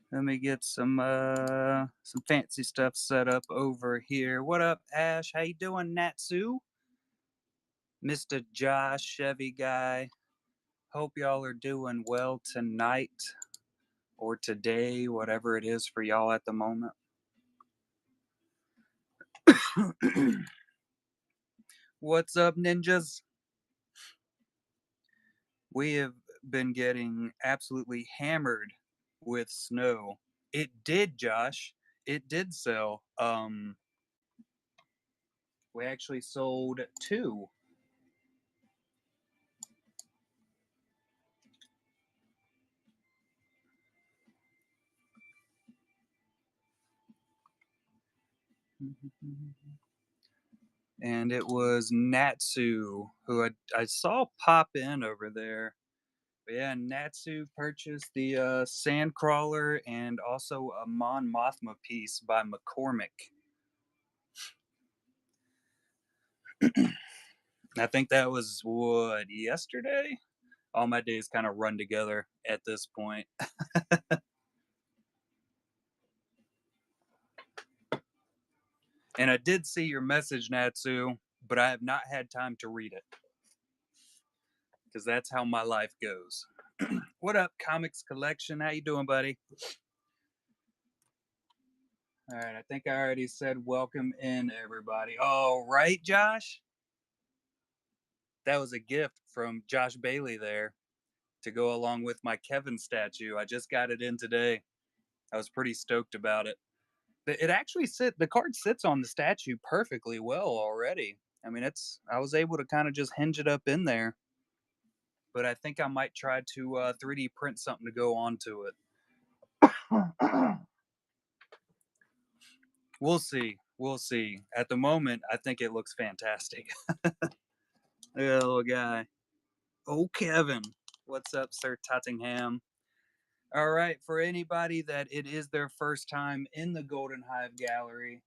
Let me get some fancy stuff set up over here. What up, Ash? How you doing, Natsu? Mr. Josh, Chevy guy. Hope y'all are doing well tonight or today, whatever it is for y'all at the moment. What's up, ninjas? We have been getting absolutely hammered with snow. It did, Josh. It did sell. We actually sold two. And it was Natsu who I saw pop in over there. But yeah, Natsu purchased the Sandcrawler and also a Mon Mothma piece by McCormick. I think that was what, yesterday? All my days kind of run together at this point. And I did see your message, Natsu, but I have not had time to read it because that's how my life goes. What up, Comics Collection? How you doing, buddy? All right, I think I already said welcome in, everybody. All right, Josh. That was a gift from Josh Bailey there to go along with my Kevin statue. I just got it in today. I was pretty stoked about it. It actually the card sits on the statue perfectly well already. I mean, I was able to kind of just hinge it up in there, but I think I might try to 3D print something to go onto it. We'll see. We'll see. At the moment, I think it looks fantastic. Look at that little guy. Oh, Kevin. What's up, Sir Tottingham? All right, for anybody that it is their first time in the Golden Hive Gallery,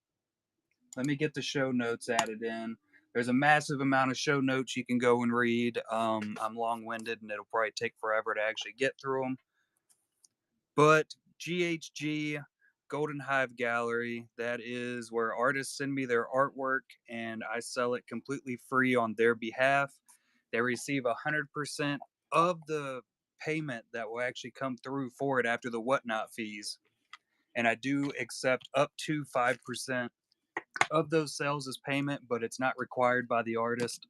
let me get the show notes added in. There's a massive amount of show notes you can go and read. I'm long winded and it'll probably take forever to actually get through them. But GHG, Golden Hive Gallery, that is where artists send me their artwork and I sell it completely free on their behalf. They receive 100% of the payment that will actually come through for it after the whatnot fees. And I do accept up to 5% of those sales as payment, but it's not required by the artist.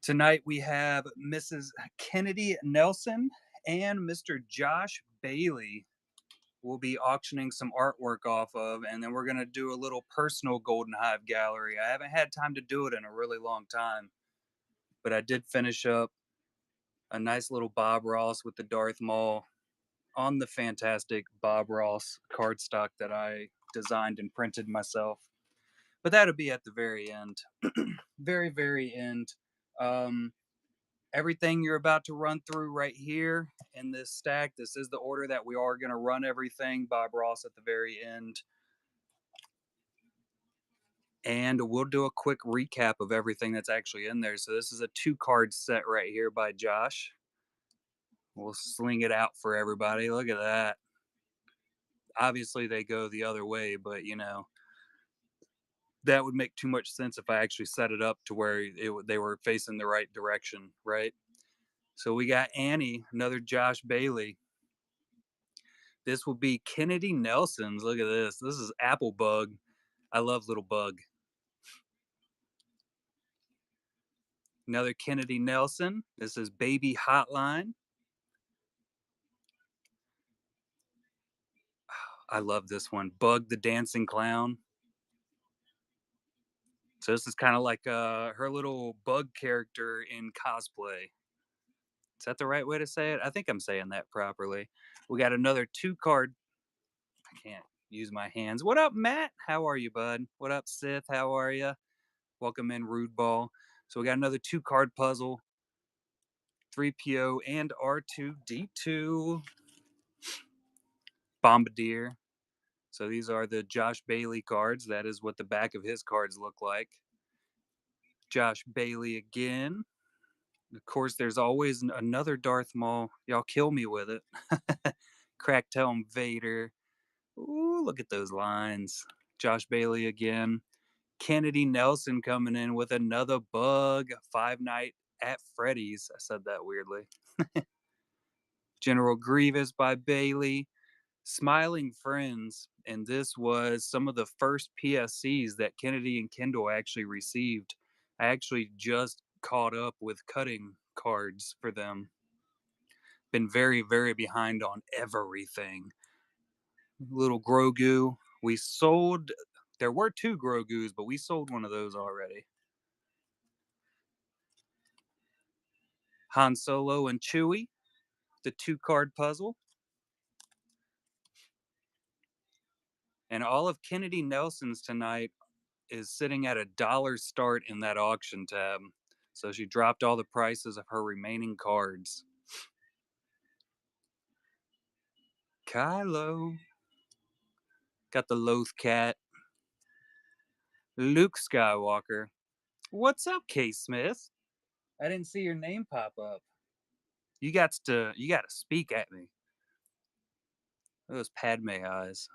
Tonight we have Mrs. Kennedy Nelson and Mr. Josh Bailey will be auctioning some artwork off of, and then we're going to do a little personal Golden Hive gallery. I haven't had time to do it in a really long time, but I did finish up a nice little Bob Ross with the Darth Maul on the fantastic Bob Ross cardstock that I designed and printed myself. But that'll be at the very end. Very, very end. Um, Everything you're about to run through right here in this stack, this is the order that we are going to run everything. Bob Ross at the very end. And we'll do a quick recap of everything that's actually in there. So this is a 2-card set right here by Josh. We'll sling it out for everybody. Look at that. Obviously they go the other way, but that would make too much sense if I actually set it up to where they were facing the right direction, right? So we got Annie, another Josh Bailey. This will be Kennedy Nelson's. Look at this. This is Apple Bug. I love Little Bug. Another Kennedy Nelson. This is Baby Hotline. I love this one. Bug the Dancing Clown. So this is kind of like her little bug character in cosplay. Is that the right way to say it? I think I'm saying that properly. We got another 2-card. I can't use my hands. What up, Matt? How are you, bud? What up, Sith? How are you? Welcome in, Rude Ball. So we got another 2-card puzzle. 3PO and R2D2. Bombardier. So these are the Josh Bailey cards. That is what the back of his cards look like. Josh Bailey again. Of course, there's always another Darth Maul. Y'all kill me with it. Cracktail Invader. Ooh, look at those lines. Josh Bailey again. Kennedy Nelson coming in with another bug. Five Night at Freddy's. I said that weirdly. General Grievous by Bailey. Smiling Friends. And this was some of the first PSCs that Kennedy and Kendall actually received. I actually just caught up with cutting cards for them. Been very, very behind on everything. Little Grogu. We sold, there were two Grogus, but we sold one of those already. Han Solo and Chewie, the 2-card puzzle. And all of Kennedy Nelson's tonight is sitting at $1 start in that auction tab. So she dropped all the prices of her remaining cards. Kylo. Got the Loth Cat. Luke Skywalker. What's up, K. Smith? I didn't see your name pop up. You got to speak at me. Those Padme eyes.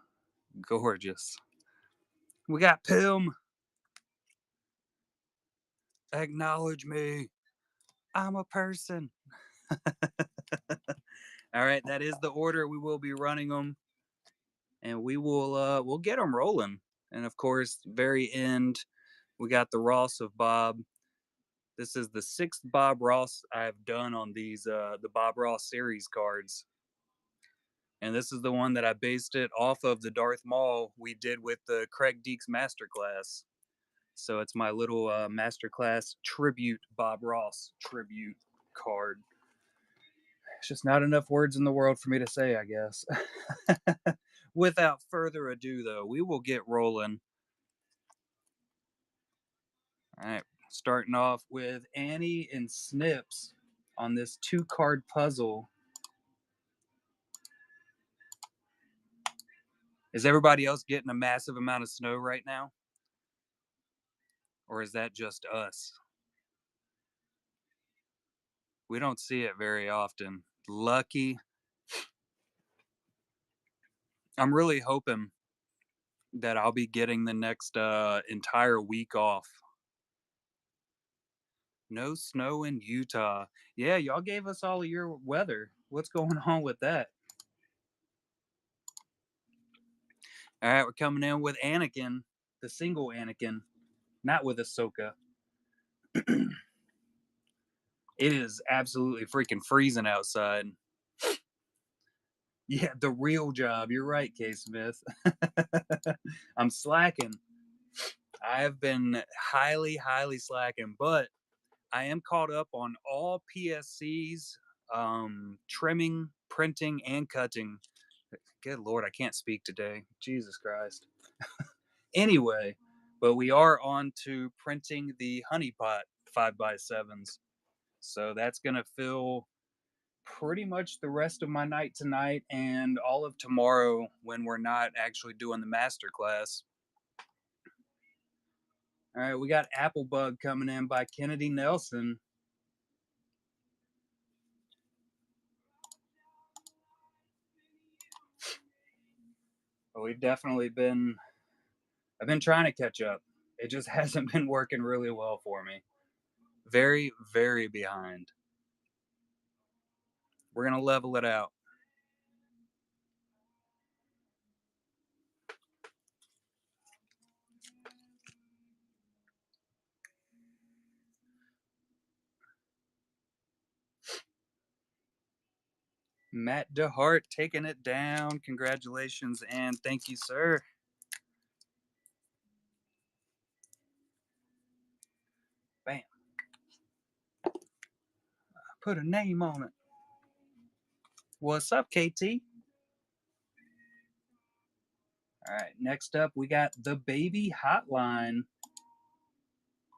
Gorgeous. We got Pym. Acknowledge me. I'm a person. All right, that is the order we will be running them, and we'll get them rolling. And of course, very end, we got the Ross of Bob. This is the 6th Bob Ross I've done on these the Bob Ross series cards. And this is the one that I based it off of the Darth Maul we did with the Craig Deeks Masterclass. So it's my little Masterclass tribute Bob Ross tribute card. It's just not enough words in the world for me to say, I guess. Without further ado, though, we will get rolling. All right, starting off with Annie and Snips on this 2-card puzzle. Is everybody else getting a massive amount of snow right now? Or is that just us? We don't see it very often. Lucky. I'm really hoping that I'll be getting the next entire week off. No snow in Utah. Yeah, y'all gave us all of your weather. What's going on with that? All right, we're coming in with Anakin, the single Anakin, not with Ahsoka. It is absolutely freaking freezing outside. Yeah, the real job. You're right, K. Smith. I'm slacking. I have been highly, highly slacking, but I am caught up on all PSCs, trimming, printing, and cutting. Good Lord, I can't speak today. Jesus Christ. Anyway, but we are on to printing the honeypot 5x7s. So that's going to fill pretty much the rest of my night tonight and all of tomorrow when we're not actually doing the master class. All right, we got Apple Bug coming in by Kennedy Nelson. But we've definitely been, I've been trying to catch up. It just hasn't been working really well for me. Very, very behind. We're going to level it out. Matt DeHart taking it down. Congratulations and thank you, sir. Bam. Put a name on it. What's up, KT? All right, next up, we got the Baby Hotline.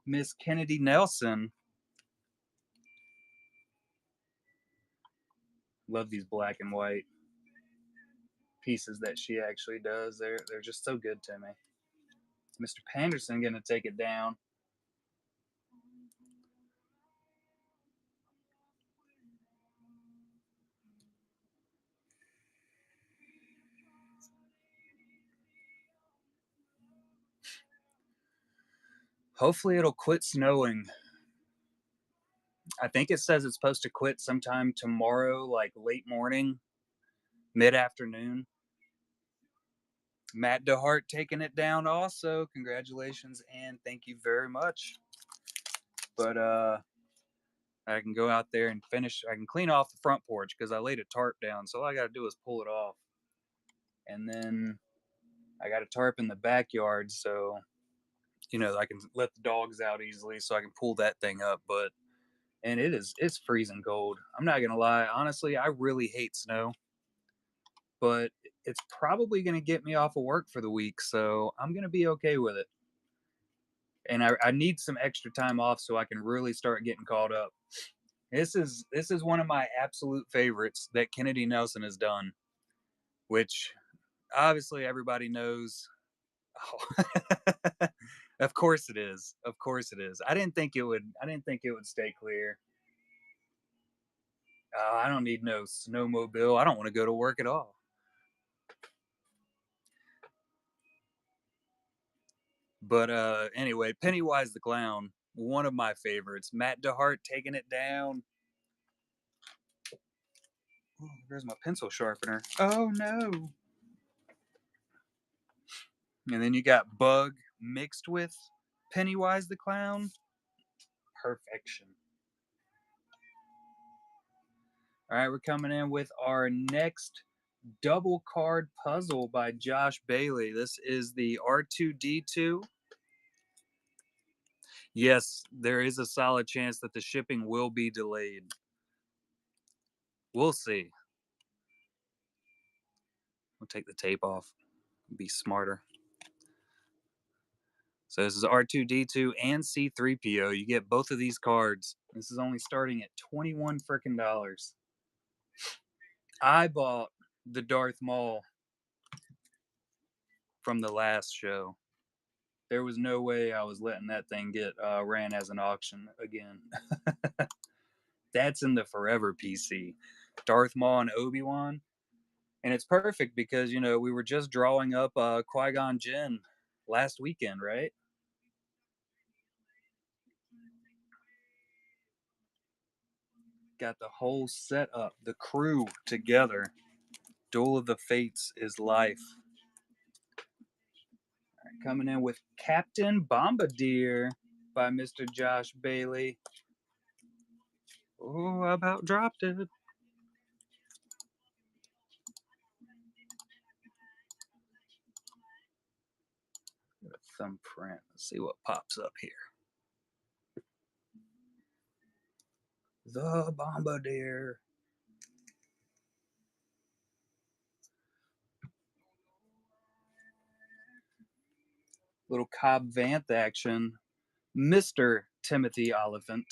Miss Kennedy Nelson. Love these black and white pieces that she actually does. They're just so good to me. Mr. Panderson gonna take it down. Hopefully it'll quit snowing. I think it says it's supposed to quit sometime tomorrow, like late morning, mid afternoon. Matt DeHart taking it down also. Congratulations and thank you very much. But I can go out there and finish. I can clean off the front porch because I laid a tarp down. So all I got to do is pull it off. And then I got a tarp in the backyard. So, I can let the dogs out easily so I can pull that thing up. And it's freezing cold. I'm not going to lie. Honestly, I really hate snow. But it's probably going to get me off of work for the week. So I'm going to be okay with it. And I need some extra time off so I can really start getting caught up. This is one of my absolute favorites that Kennedy Nelson has done, which obviously everybody knows. Oh. Of course it is. Of course it is. I didn't think it would. I didn't think it would stay clear. I don't need no snowmobile. I don't want to go to work at all. But anyway, Pennywise the Clown, one of my favorites. Matt DeHart taking it down. Ooh, there's my pencil sharpener. Oh no. And then you got Bug mixed with Pennywise the Clown. Perfection. All right, we're coming in with our next double card puzzle by Josh Bailey. This is the R2D2. Yes, there is a solid chance that the shipping will be delayed. We'll see. We'll take the tape off. Be smarter. So this is R2D2 and C3PO. You get both of these cards. This is only starting at 21 freaking dollars. I bought the Darth Maul from the last show. There was no way I was letting that thing get ran as an auction again. That's in the forever PC. Darth Maul and Obi-Wan. And it's perfect because, we were just drawing up Qui-Gon Jinn last weekend, right? Got the whole setup, the crew together. Duel of the Fates is life. Right, coming in with Captain Bombardier by Mr. Josh Bailey. Oh, I about dropped it. Thumbprint. Let's see what pops up here. The Bombardier. Little Cobb Vanth action. Mr. Timothy Oliphant.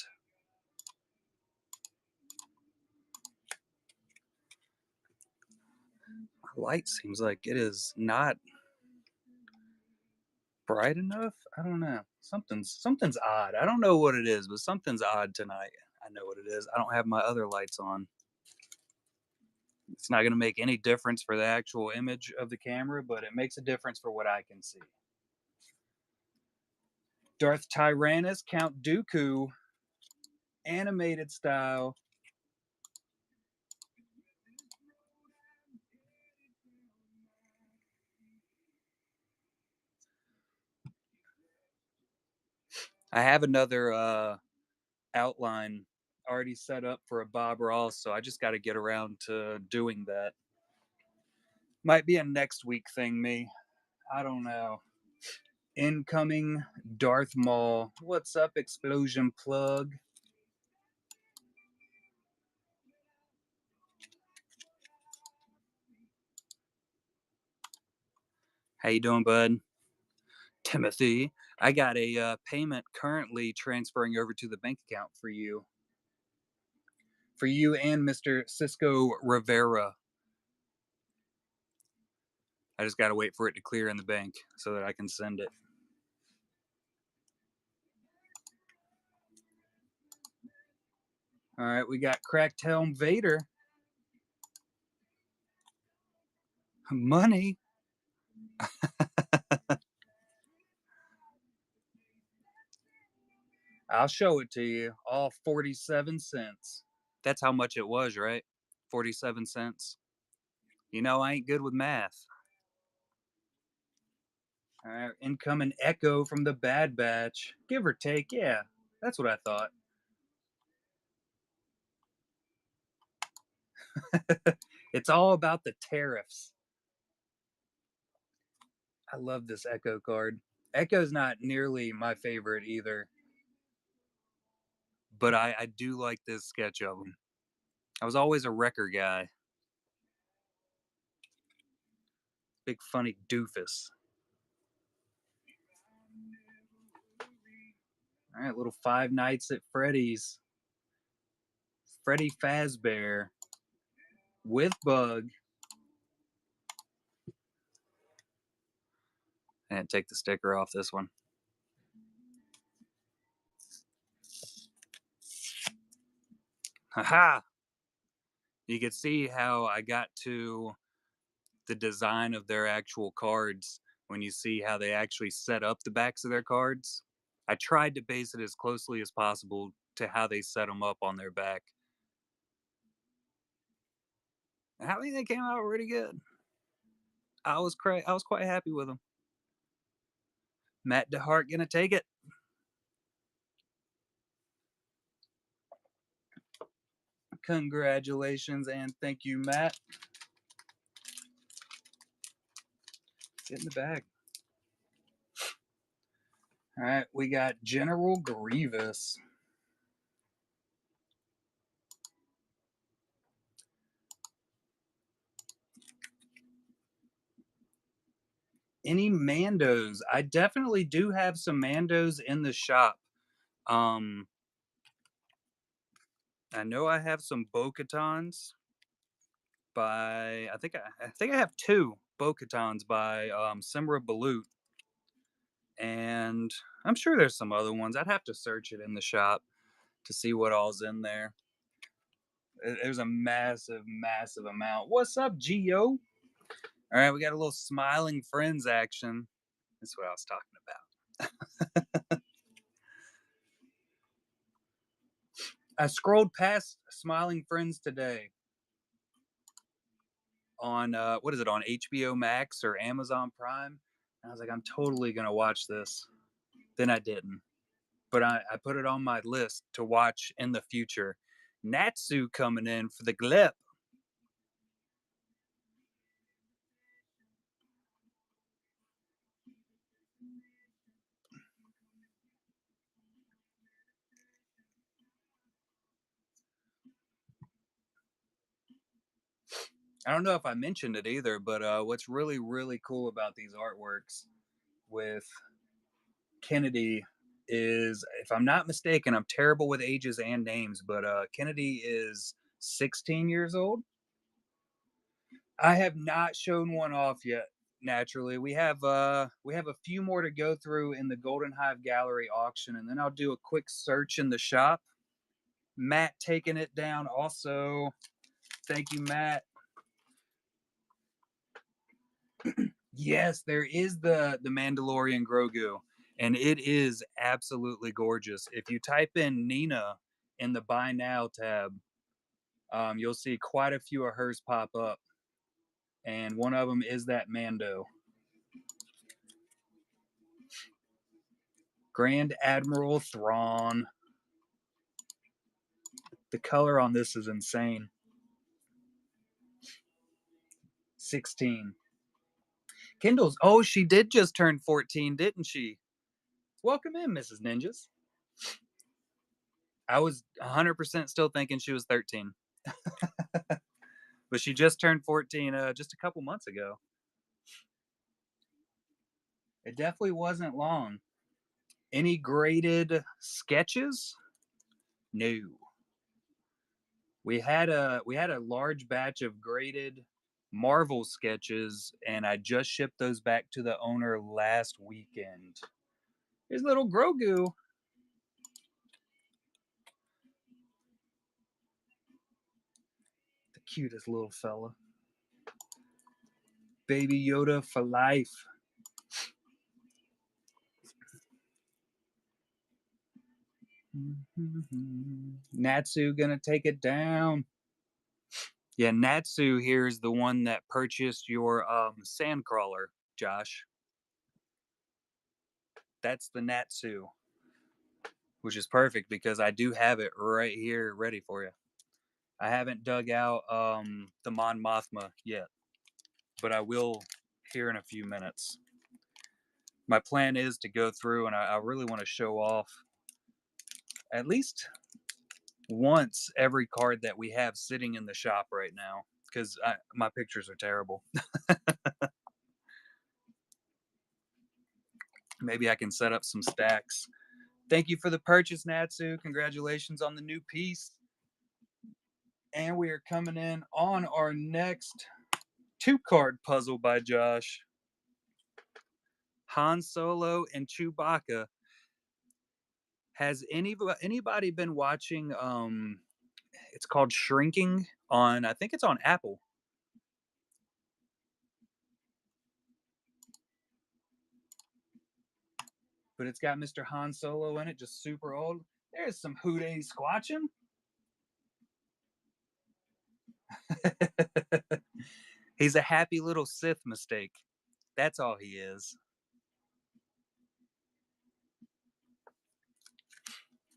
My light seems like it is not bright enough. I don't know. Something's odd. I don't know what it is, but something's odd tonight. I know what it is. I don't have my other lights on. It's not going to make any difference for the actual image of the camera, but it makes a difference for what I can see. Darth Tyrannus, Count Dooku, animated style. I have another outline already set up for a Bob Ross, so I just got to get around to doing that. Might be a next week thing, me. I don't know. Incoming Darth Maul. What's up, Explosion Plug? How you doing, bud? Timothy, I got a payment currently transferring over to the bank account for you. For you and Mr. Cisco Rivera. I just got to wait for it to clear in the bank so that I can send it. All right, we got Cracked Helm Vader. Money. I'll show it to you. All 47 cents. That's how much it was, right? 47 cents. You know, I ain't good with math. All right, incoming echo from the Bad Batch. Give or take, yeah. That's what I thought. It's all about the tariffs. I love this Echo card. Echo's not nearly my favorite either, but I do like this sketch of him. I was always a wrecker guy. Big funny doofus. All right, little Five Nights at Freddy's. Freddy Fazbear with Bug. And take the sticker off this one. Haha! You can see how I got to the design of their actual cards when you see how they actually set up the backs of their cards. I tried to base it as closely as possible to how they set them up on their back. I think they came out really good. I was quite happy with them. Matt DeHart gonna take it. Congratulations and thank you, Matt. Get in the bag. All right, we got General Grievous. Any Mandos? I definitely do have some Mandos in the shop. Um, I know I have some Bo-Katans by I think I have two Bo-Katans by Simra Balut, and I'm sure there's some other ones. I'd have to search it in the shop to see what all's in there. There's a massive, massive amount. What's up, Geo? All right, we got a little Smiling Friends action. That's what I was talking about. I scrolled past Smiling Friends today on what is it, on HBO Max or Amazon Prime? And I was like, I'm totally gonna watch this. Then I didn't, but I put it on my list to watch in the future. Natsu coming in for the Glip. I don't know if I mentioned it either, but what's really, really cool about these artworks with Kennedy is, if I'm not mistaken, I'm terrible with ages and names, but Kennedy is 16 years old. I have not shown one off yet. Naturally, we have a few more to go through in the Golden Hive Gallery auction, and then I'll do a quick search in the shop. Matt taking it down also. Thank you, Matt. Yes, there is the Mandalorian Grogu, and it is absolutely gorgeous. If you type in Nina in the Buy Now tab, you'll see quite a few of hers pop up, and one of them is that Mando. Grand Admiral Thrawn. The color on this is insane. 16. Kindle's, oh, she did just turn 14, didn't she? Welcome in, Mrs. Ninjas. I was 100% still thinking she was 13. But she just turned 14 just a couple months ago. It definitely wasn't long. Any graded sketches? No. We had a large batch of graded Marvel sketches, and I just shipped those back to the owner last weekend. Here's little Grogu. The cutest little fella. Baby Yoda for life. Natsu gonna take it down. Yeah, Natsu here is the one that purchased your sandcrawler, Josh. That's the Natsu, which is perfect because I do have it right here ready for you. I haven't dug out the Mon Mothma yet, but I will here in a few minutes. My plan is to go through and I really want to show off at least once every card that we have sitting in the shop right now because my pictures are terrible. Maybe I can set up some stacks. Thank you for the purchase, Natsu. Congratulations on the new piece. And we are coming in on our next 2-card puzzle by Josh. Han Solo and Chewbacca. Has anybody been watching it's called Shrinking on, I think it's on Apple. But it's got Mr. Han Solo in it, just super old. There's some hooday squatching. He's a happy little Sith mistake. That's all he is.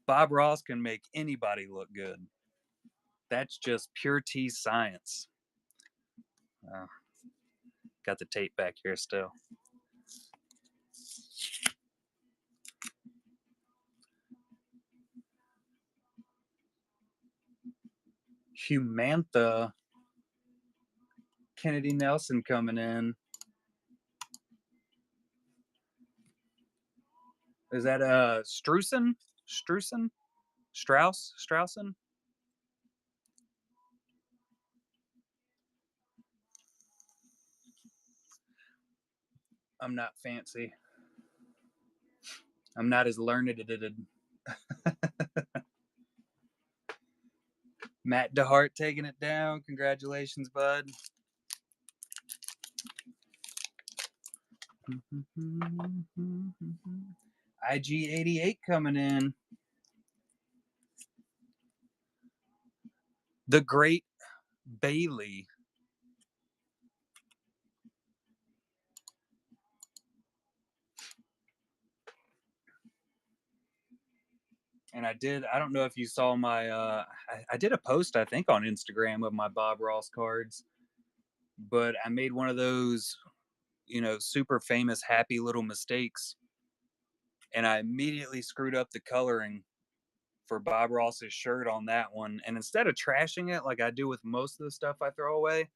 Bob Ross can make anybody look good. That's just pure T science. Oh, got the tape back here still. Humantha. Kennedy Nelson coming in. Is that Straussen? Straussen? Straussen? I'm not fancy. I'm not as learned as it. Matt DeHart taking it down. Congratulations, bud. IG88 coming in. The Great Bailey. And I don't know if you saw my, I did a post, I think, on Instagram of my Bob Ross cards, but I made one of those, super famous happy little mistakes. And I immediately screwed up the coloring for Bob Ross's shirt on that one. And instead of trashing it like I do with most of the stuff I throw away,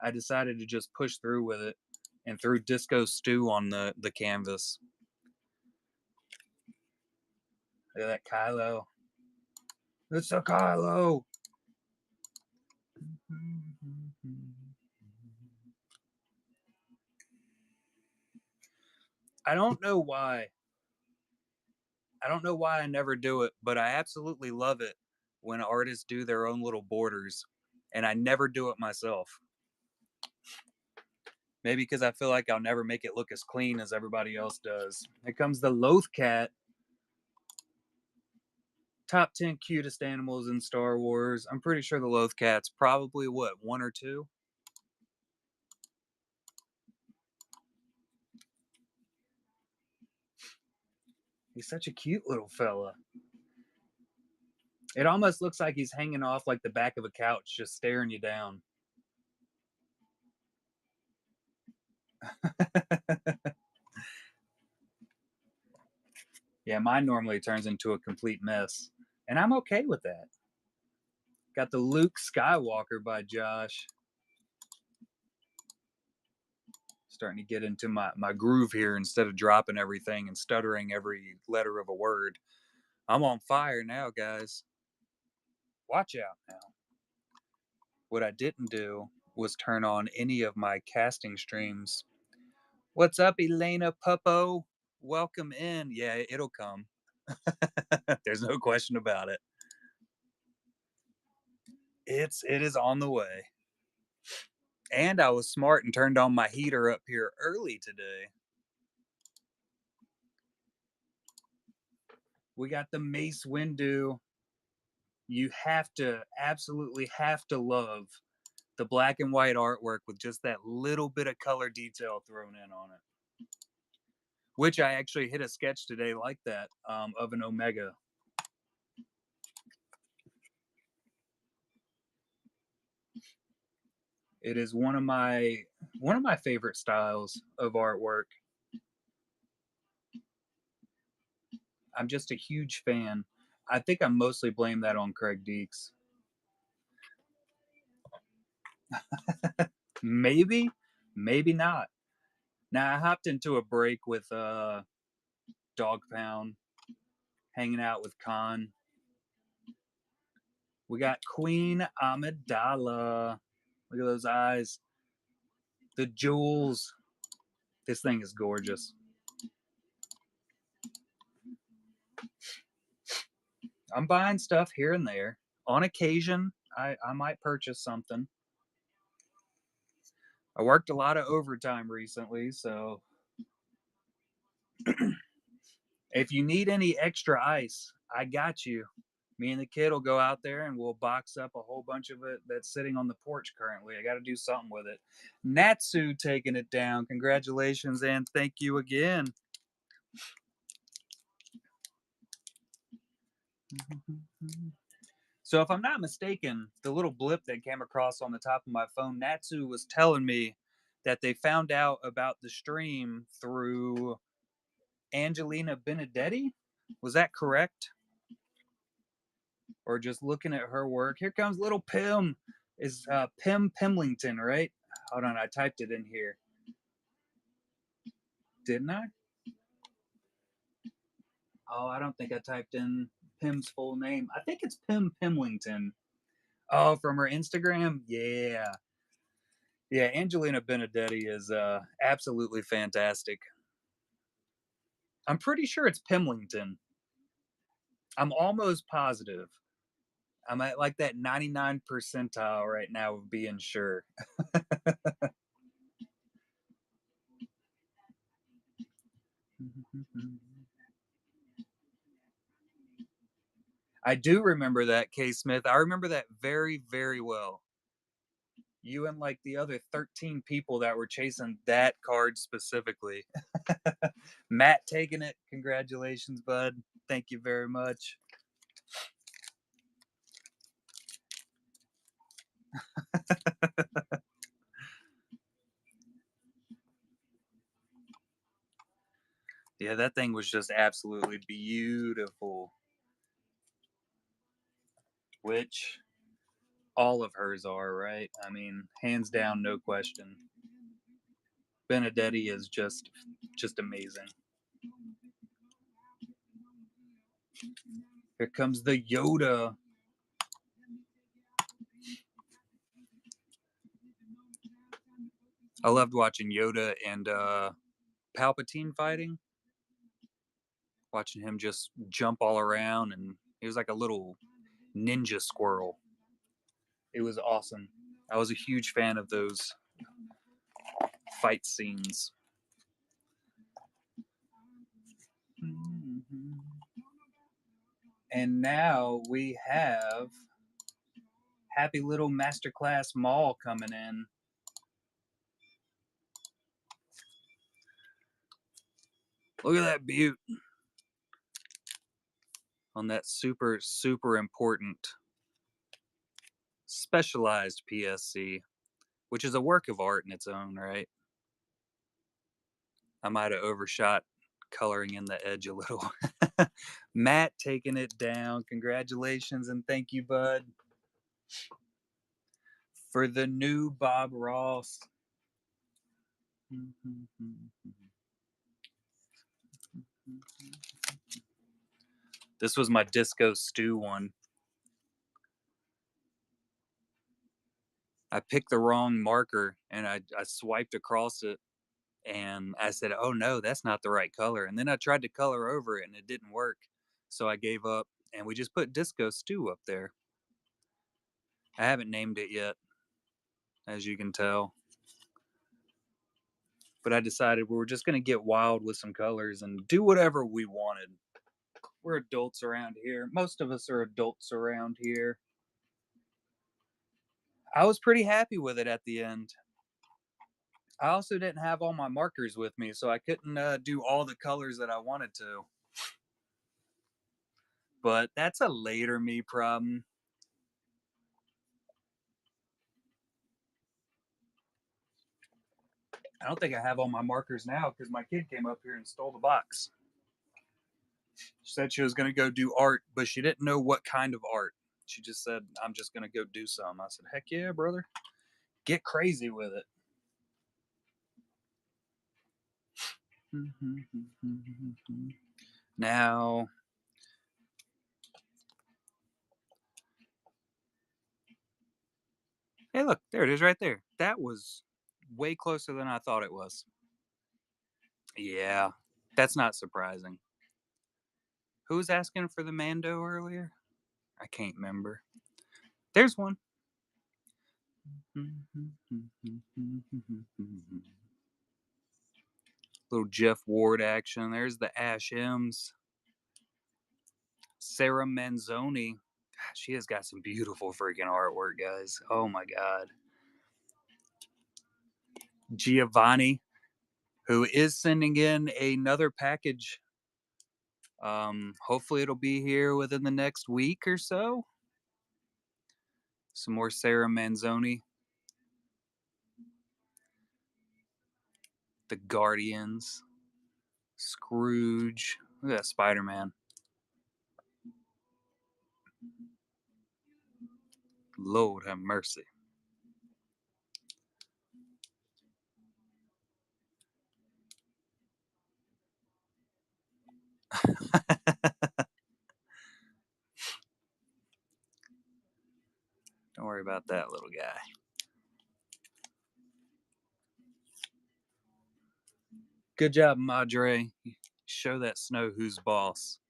I decided to just push through with it and threw Disco Stew on the canvas. Look at that Kylo. It's a Kylo. I don't know why. I don't know why I never do it, but I absolutely love it when artists do their own little borders, and I never do it myself. Maybe because I feel like I'll never make it look as clean as everybody else does. Here comes the Loth Cat. Top 10 cutest animals in Star Wars. I'm pretty sure the Loth Cat's probably, what, 1 or 2? He's such a cute little fella. It almost looks like he's hanging off like the back of a couch, just staring you down. Yeah, mine normally turns into a complete mess, and I'm okay with that. Got the Luke Skywalker by Josh. Starting to get into my groove here instead of dropping everything and stuttering every letter of a word. I'm on fire now, guys. Watch out now. What I didn't do was turn on any of my casting streams. What's up, Elena Puppo? Welcome in. Yeah, it'll come. There's no question about it. It is on the way. And I was smart and turned on my heater up here early today. We got the Mace Windu. You have to, absolutely have to love the black and white artwork with just that little bit of color detail thrown in on it. Which I actually hit a sketch today like that, of an Omega. It is one of my favorite styles of artwork. I'm just a huge fan. I think I mostly blame that on Craig Deeks. Maybe, maybe not. Now I hopped into a break with Dog Pound, hanging out with Khan. We got Queen Amidala. Look at those eyes. The jewels. This thing is gorgeous. I'm buying stuff here and there. On occasion, I might purchase something. I worked a lot of overtime recently, so if you need any extra ice, I got you. Me and the kid will go out there and we'll box up a whole bunch of it that's sitting on the porch currently. I got to do something with it. Natsu taking it down. Congratulations and thank you again. So, if I'm not mistaken, the little blip that came across on the top of my phone, Natsu was telling me that they found out about the stream through Angelina Benedetti. Was that correct? Or just looking at her work? Here comes little Pim. Is Pim Pimlington, right? Hold on, I typed it in here. Didn't I? Oh, I don't think I typed in Pim's full name. I think it's Pim Pimlington. Oh, from her Instagram? Yeah. Yeah, Angelina Benedetti is absolutely fantastic. I'm pretty sure it's Pimlington. I'm almost positive. I'm at like that 99 percentile right now of being sure. I do remember that, K. Smith. I remember that very, very well. You and like the other 13 people that were chasing that card specifically. Matt taking it. Congratulations, bud. Thank you very much. Yeah, that thing was just absolutely beautiful. Which all of hers are, right? I mean, hands down, no question. Benedetti is just amazing. Here comes the Yoda. I loved watching Yoda and Palpatine fighting. Watching him just jump all around, and he was like a little ninja squirrel. It was awesome. I was a huge fan of those fight scenes. And now we have Happy Little Masterclass Mall coming in. Look at that butte on that super, super important specialized PSC, which is a work of art in its own right. I might have overshot coloring in the edge a little. Matt taking it down. Congratulations and thank you, bud. For the new Bob Ross. This was my Disco Stew one. I picked the wrong marker and I swiped across it and I said, oh no, that's not the right color. And then I tried to color over it and it didn't work. So I gave up and we just put Disco Stew up there. I haven't named it yet, as you can tell. But I decided we were just going to get wild with some colors and do whatever we wanted. We're adults around here. Most of us are adults around here. I was pretty happy with it at the end. I also didn't have all my markers with me, so I couldn't do all the colors that I wanted to. But that's a later me problem. I don't think I have all my markers now because my kid came up here and stole the box. She said she was going to go do art, but she didn't know what kind of art. She just said, I'm just going to go do some. I said, heck yeah, brother. Get crazy with it. Now, hey, look, there it is right there. That was way closer than I thought it was. Yeah, that's not surprising. Who was asking for the Mando earlier? I can't remember. There's one. Little Jeff Ward action. There's the Ash M's. Sarah Manzoni. She has got some beautiful freaking artwork, guys. Oh my god. Giovanni, who is sending in another package. Hopefully it'll be here within the next week or so. Some more Sarah Manzoni. The Guardians. Scrooge. Look at that Spider-Man. Lord have mercy. Don't worry about that little guy. Good job, Madre. Show that snow who's boss.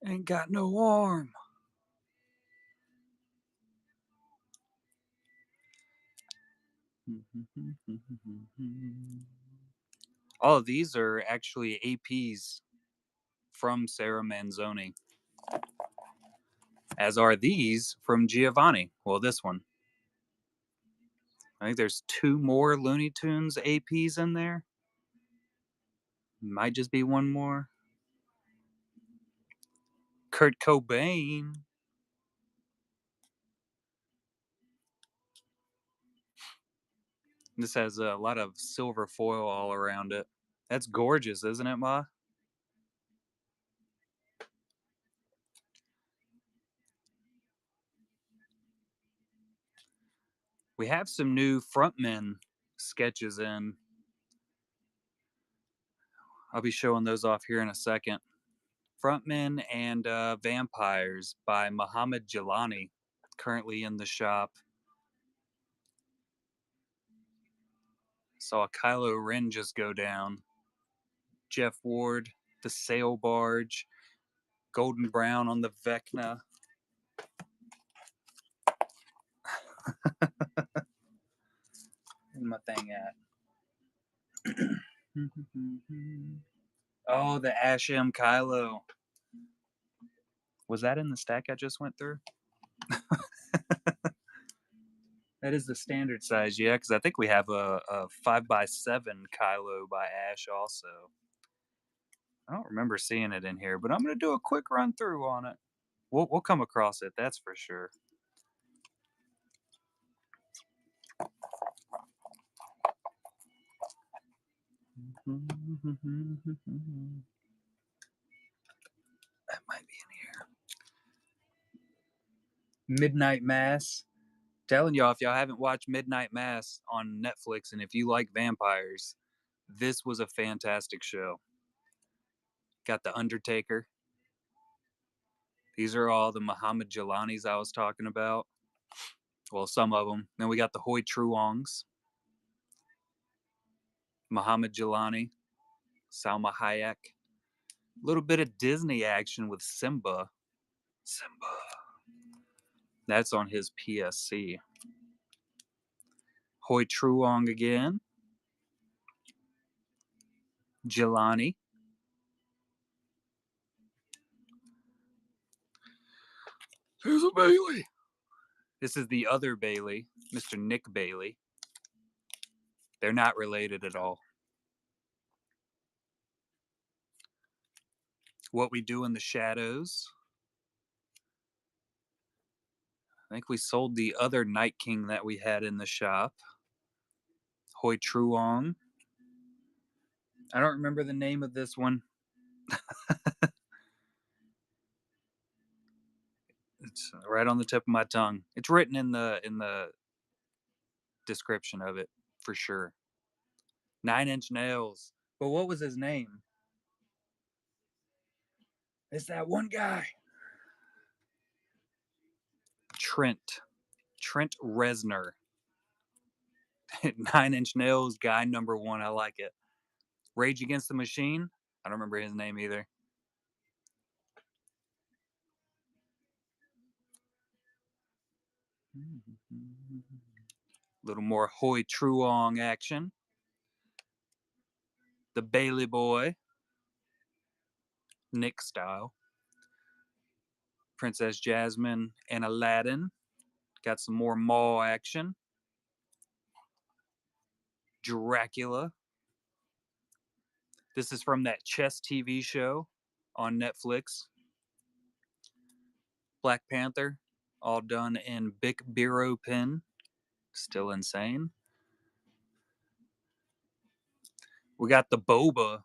Ain't got no arm. All of these are actually APs from Sarah Manzoni, as are these from Giovanni. Well, this one. I think there's 2 more Looney Tunes APs in there. Might just be one more. Kurt Cobain. This has a lot of silver foil all around it. That's gorgeous, isn't it, Ma? We have some new frontmen sketches in. I'll be showing those off here in a second. Frontmen and Vampires by Muhammad Jalani, currently in the shop. Saw Kylo Ren just go down. Jeff Ward, the sail barge, golden brown on the Vecna. Where's my thing at? Oh, the Ash M Kylo. Was that in the stack I just went through? That is the standard size, yeah, because I think we have a 5x7 Kylo by Ash also. I don't remember seeing it in here, but I'm going to do a quick run through on it. We'll come across it, that's for sure. That might be in here. Midnight Mass. Telling y'all, if y'all haven't watched Midnight Mass on Netflix and if you like vampires, this was a fantastic show. Got The Undertaker. These are all the Muhammad Jalanis I was talking about. Well, some of them. Then we got the Hoi Truongs. Muhammad Jalani. Salma Hayek. A little bit of Disney action with Simba. Simba. That's on his PSC. Hoi Truong again. Jelani. There's a Bailey. This is the other Bailey, Mr. Nick Bailey. They're not related at all. What We Do in the Shadows. I think we sold the other Night King that we had in the shop. Hoi Truong. I don't remember the name of this one. It's right on the tip of my tongue. It's written in the description of it for sure. 9 Inch Nails. But what was his name? It's that one guy. Trent Reznor. 9 Inch Nails guy number 1. I like it. Rage Against the Machine. I don't remember his name either. A little more Hoi Truong action. The Bailey Boy. Nick style. Princess Jasmine and Aladdin. Got some more mall action. Dracula. This is from that chess TV show on Netflix. Black Panther, all done in Bic Biro pen. Still insane. We got the Boba.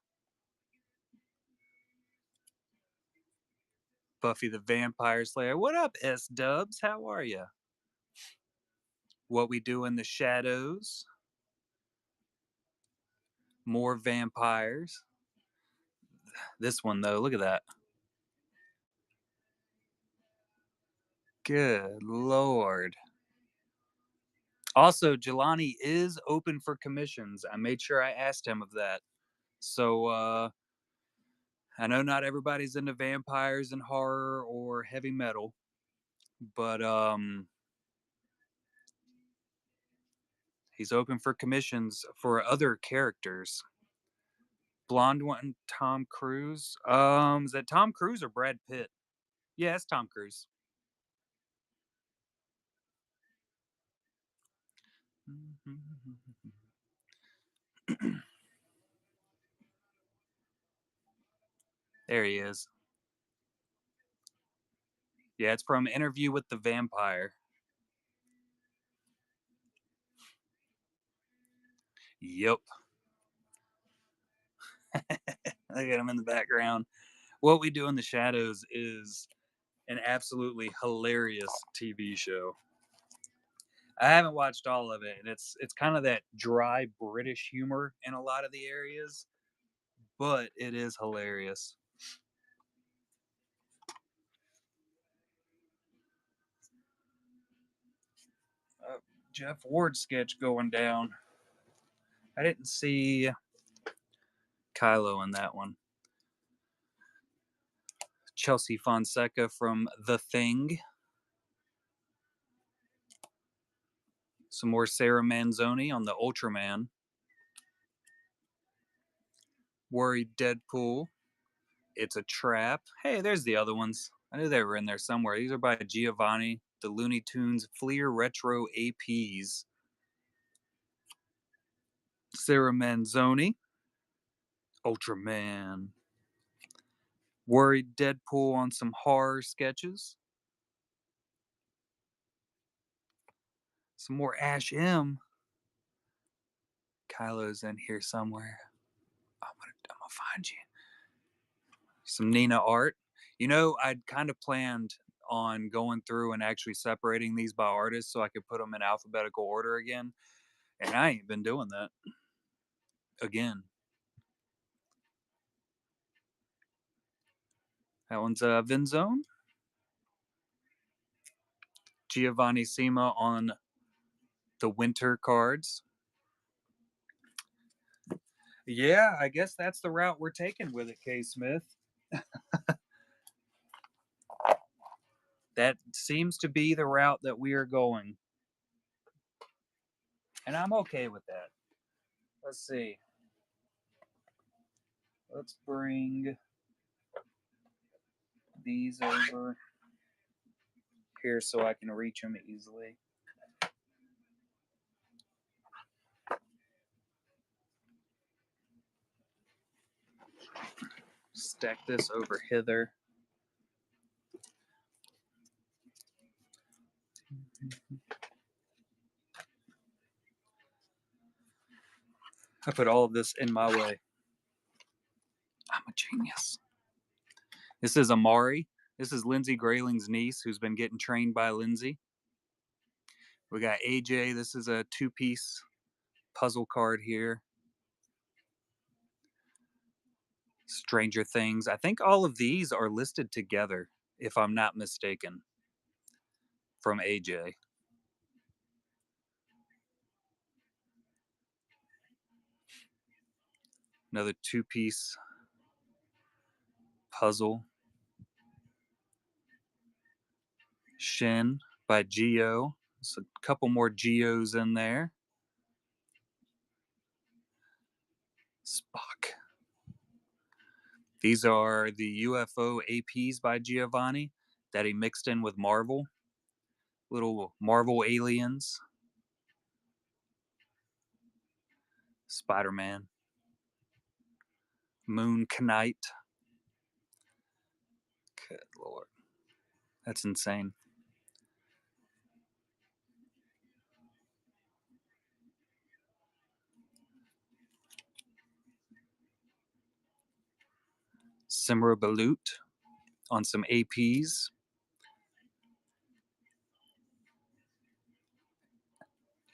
Buffy the Vampire Slayer. What up, S-Dubs? How are you? What We Do in the Shadows. More vampires. This one, though, look at that. Good Lord. Also, Jelani is open for commissions. I made sure I asked him of that. So, I know not everybody's into vampires and horror or heavy metal, but he's open for commissions for other characters. Blonde one, Tom Cruise. Is that Tom Cruise or Brad Pitt? Yeah, it's Tom Cruise. There he is. Yeah, it's from Interview with the Vampire. Yep. Look at him in the background. What We Do in the Shadows is an absolutely hilarious TV show. I haven't watched all of it, and it's kind of that dry British humor in a lot of the areas, but it is hilarious. Jeff Ward sketch going down. I didn't see Kylo in that one. Chelsea Fonseca from The Thing. Some more Sarah Manzoni on the Ultraman. Worried Deadpool. It's a Trap. Hey, there's the other ones. I knew they were in there somewhere. These are by Giovanni. The Looney Tunes Fleer Retro APs. Sarah Manzoni. Ultraman. Worried Deadpool on some horror sketches. Some more Ash M. Kylo's in here somewhere. I'm gonna find you. Some Nina art. You know, I'd kind of planned on going through and actually separating these by artists so I could put them in alphabetical order again, and I ain't been doing that again. That one's Vinzone. Giovanni Sima on the winter cards. Yeah, I guess that's the route we're taking with it, K. Smith. That seems to be the route that we are going. And I'm okay with that. Let's see. Let's bring these over. here so I can reach them easily. Stack this over hither. I put all of this in my way. I'm a genius. This is Amari. This is Lindsay Grayling's niece who's been getting trained by Lindsay. We got AJ. This is a 2-piece puzzle card here. Stranger Things. I think all of these are listed together, if I'm not mistaken, from AJ. Another 2-piece puzzle. Shin by Geo. There's a couple more Geos in there. Spock. These are the UFO APs by Giovanni that he mixed in with Marvel. Little Marvel aliens. Spider-Man. Moon Knight. Good Lord. That's insane. Simra Balut on some APs.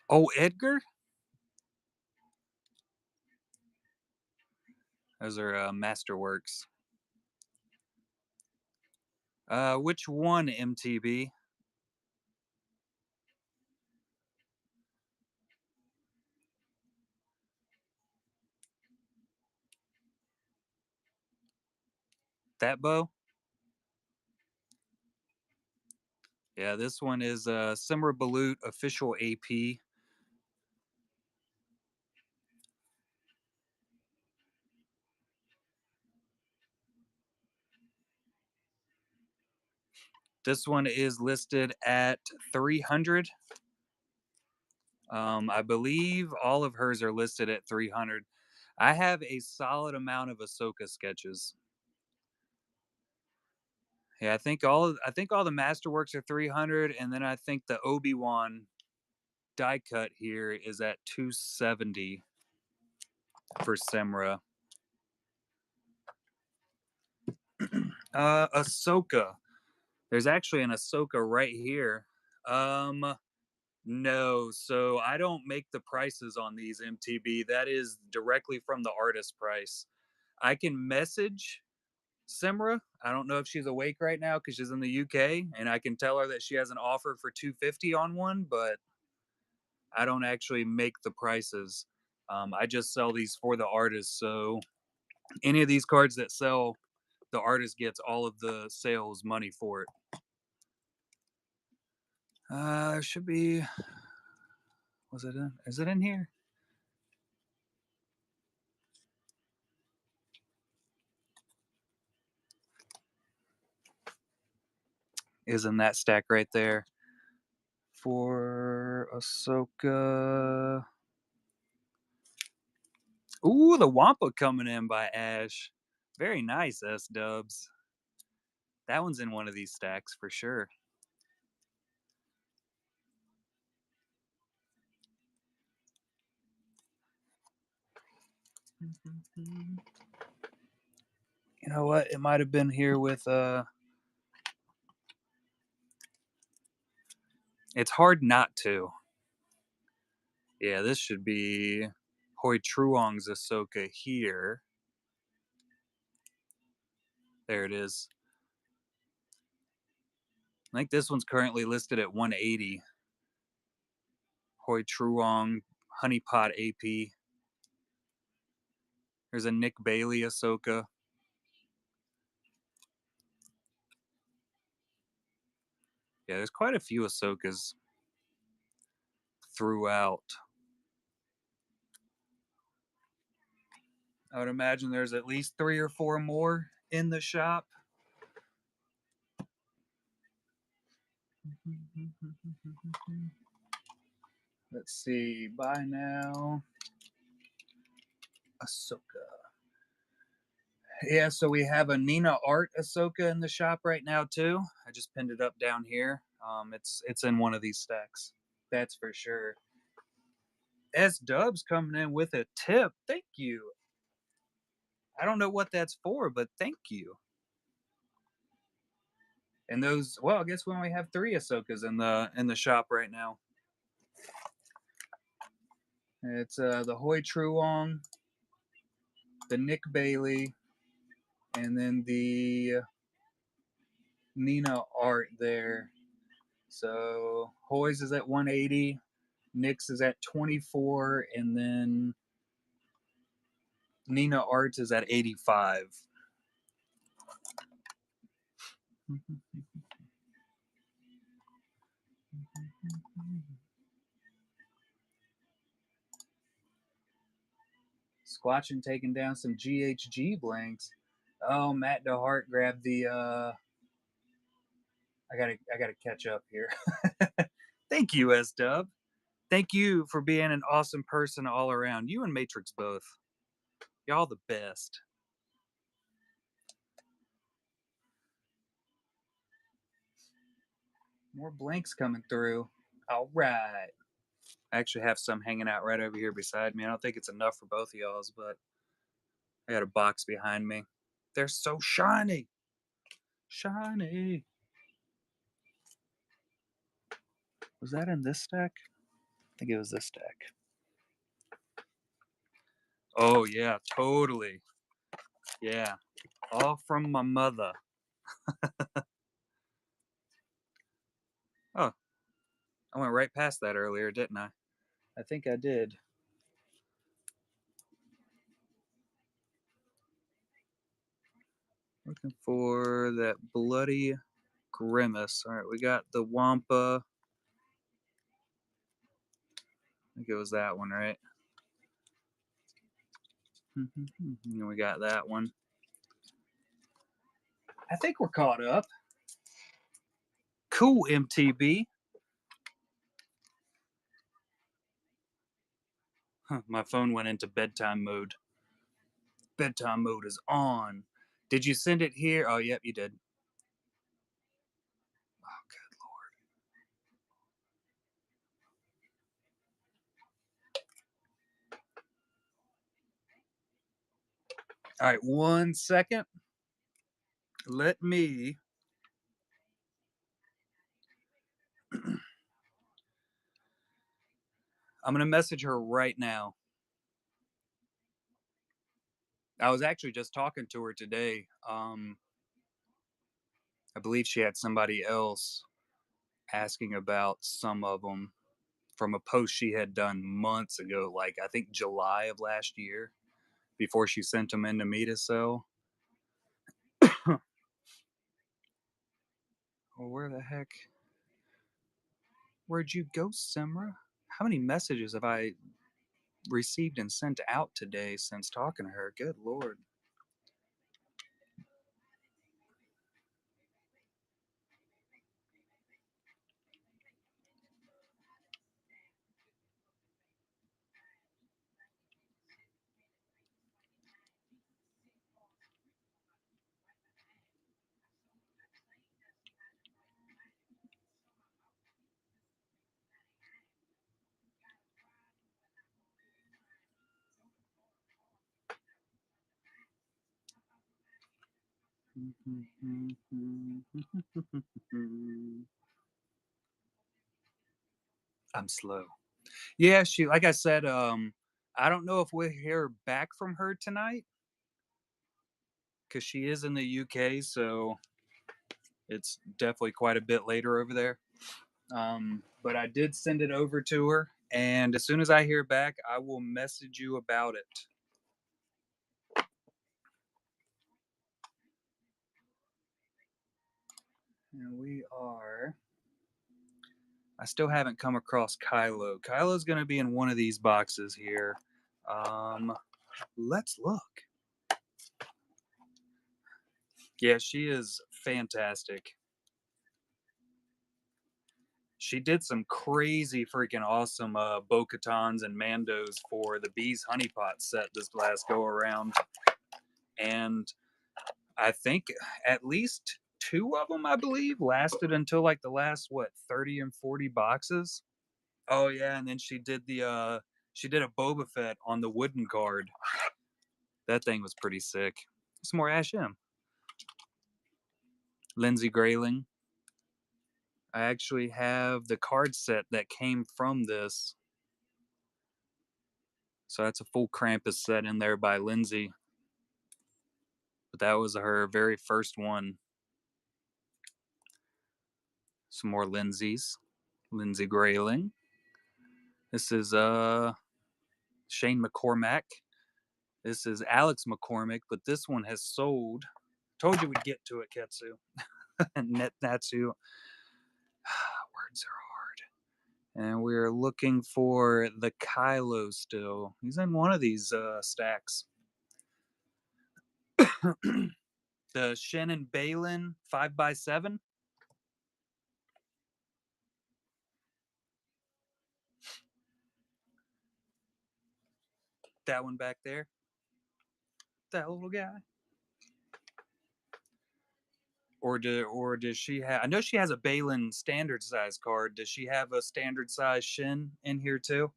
Oh, Edgar? Those are Masterworks. Which one, MTB? That bow? Yeah, this one is Simra Balut official AP. This one is listed at 300. I believe all of hers are listed at 300. I have a solid amount of Ahsoka sketches. Yeah, I think all the Masterworks are 300, and then I think the Obi-Wan die cut here is at 270 for Simra. Ahsoka. There's actually an Ahsoka right here. No, so I don't make the prices on these, MTB. That is directly from the artist price. I can message Simra. I don't know if she's awake right now because she's in the UK, and I can tell her that she has an offer for 250 on one, but I don't actually make the prices. I just sell these for the artist. So any of these cards that sell, the artist gets all of the sales money for it. There should be. Was it in? Is it in here? Is in that stack right there for Ahsoka. Ooh, the Wampa coming in by Ash. Very nice, S Dubs. That one's in one of these stacks for sure. You know what? It might have been here with it's hard not to. Yeah, this should be Hoi Truong's Ahsoka here. There it is. I think this one's currently listed at 180. Hoi Truong, Honeypot AP. There's a Nick Bailey Ahsoka. Yeah, there's quite a few Ahsokas throughout. I would imagine there's at least 3 or 4 more in the shop. Let's see. Buy now. Ahsoka. Yeah, so we have a Nina Art Ahsoka in the shop right now too. I just pinned it up down here. It's in one of these stacks. That's for sure. S Dub's coming in with a tip. Thank you. I don't know what that's for, but thank you. And those, well, I guess we only have 3 Ahsokas in the shop right now. It's the Hoi Truong, the Nick Bailey, and then the Nina Art there. So Hoy's is at 180, Nick's is at 24, and then Nina Arts is at 85. Squatching taking down some GHG blanks. Oh, Matt DeHart grabbed the I gotta catch up here. Thank you, S Dub. Thank you for being an awesome person all around. You and Matrix both. Y'all the best. More blanks coming through. All right. I actually have some hanging out right over here beside me. I don't think it's enough for both of y'all's, but I got a box behind me. They're so shiny. Shiny. Was that in this stack? I think it was this stack. Oh, yeah, totally. Yeah. All from my mother. Oh, I went right past that earlier, didn't I? I think I did. Looking for that bloody grimace. All right, we got the Wampa. I think it was that one, right? And we got that one. I think we're caught up. Cool, MTB. My phone went into bedtime mode. Bedtime mode is on. Did you send it here? Oh, yep, you did. Oh, good lord. All right, 1 second. Let me. I'm going to message her right now. I was actually just talking to her today. I believe she had somebody else asking about some of them from a post she had done months ago, like I think July of last year, before she sent them in to me to sell. Well, where the heck? Where'd you go, Simra? How many messages have I received and sent out today since talking to her? Good lord. I'm slow. Yeah, she like I said, I don't know if we'll hear back from her tonight because she is in the UK, so it's definitely quite a bit later over there. But I did send it over to her, and as soon as I hear back, I will message you about it. And we are. I still haven't come across Kylo. Kylo's going to be in one of these boxes here. Let's look. Yeah, she is fantastic. She did some crazy freaking awesome Bo-Katans and Mandos for the Bees Honeypot set this last go around. And I think at least two of them, I believe, lasted until like the last, what, 30 and 40 boxes. Oh yeah, and then she did a Boba Fett on the wooden card. That thing was pretty sick. Some more Ash M. Lindsay Grayling. I actually have the card set that came from this. So that's a full Krampus set in there by Lindsay. But that was her very first one. Some more Lindsay's. Lindsay Grayling. This is Shane McCormack. This is Alex McCormick, but this one has sold. Told you we'd get to it, Ketsu. Natsu. Words are hard. And we're looking for the Kylo still. He's in one of these stacks. The Shannon Balin 5x7. That one back there. That little guy. Or does she have? I know she has a Balin standard size card. Does she have a standard size Shin in here too?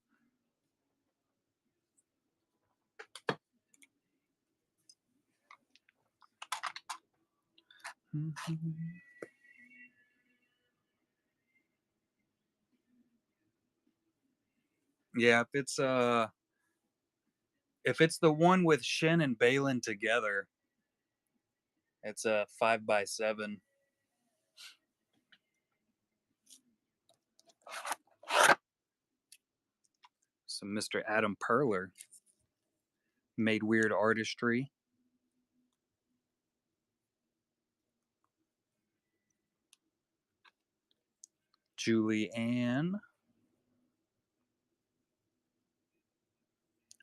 Yeah, if it's the one with Shin and Balin together, it's a 5x7. Some Mr. Adam Perler made weird artistry. Julie Ann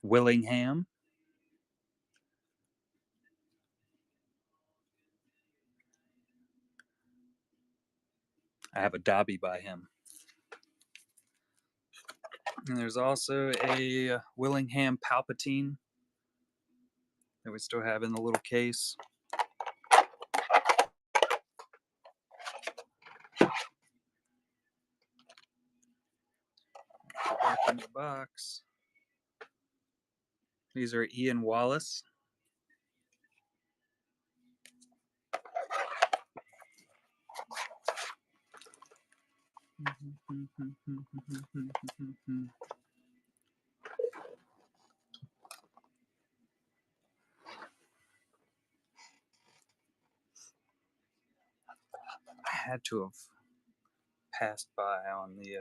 Willingham. I have a Dobby by him. And there's also a Willingham Palpatine that we still have in the little case. Back in the box. These are Ian Wallace. I had to have passed by on the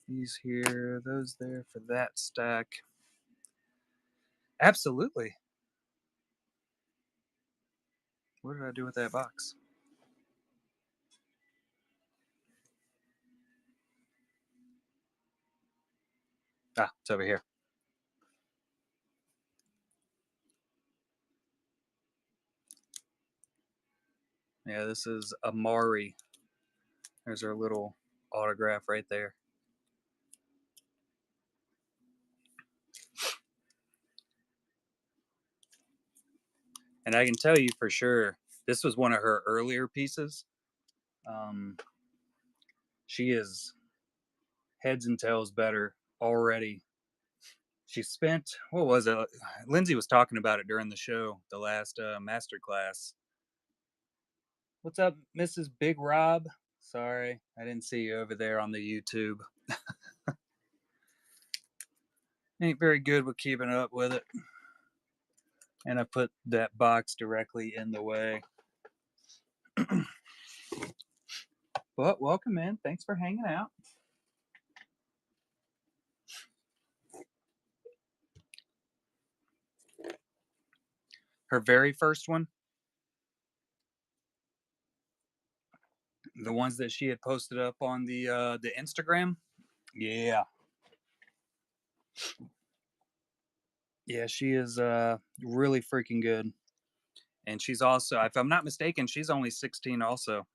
these here, those there for that stack. Absolutely. What did I do with that box? Ah, it's over here. Yeah, this is Amari. There's our little autograph right there. And I can tell you for sure, this was one of her earlier pieces. She is heads and tails better already. She spent, what was it? Lindsay was talking about it during the show, the last master class. What's up, Mrs. Big Rob? Sorry, I didn't see you over there on the YouTube. Ain't very good with keeping up with it. And I put that box directly in the way. But welcome in. Thanks for hanging out. Her very first one, the ones that she had posted up on the Instagram. Yeah. Yeah, she is really freaking good. And she's also, if I'm not mistaken, she's only 16 also.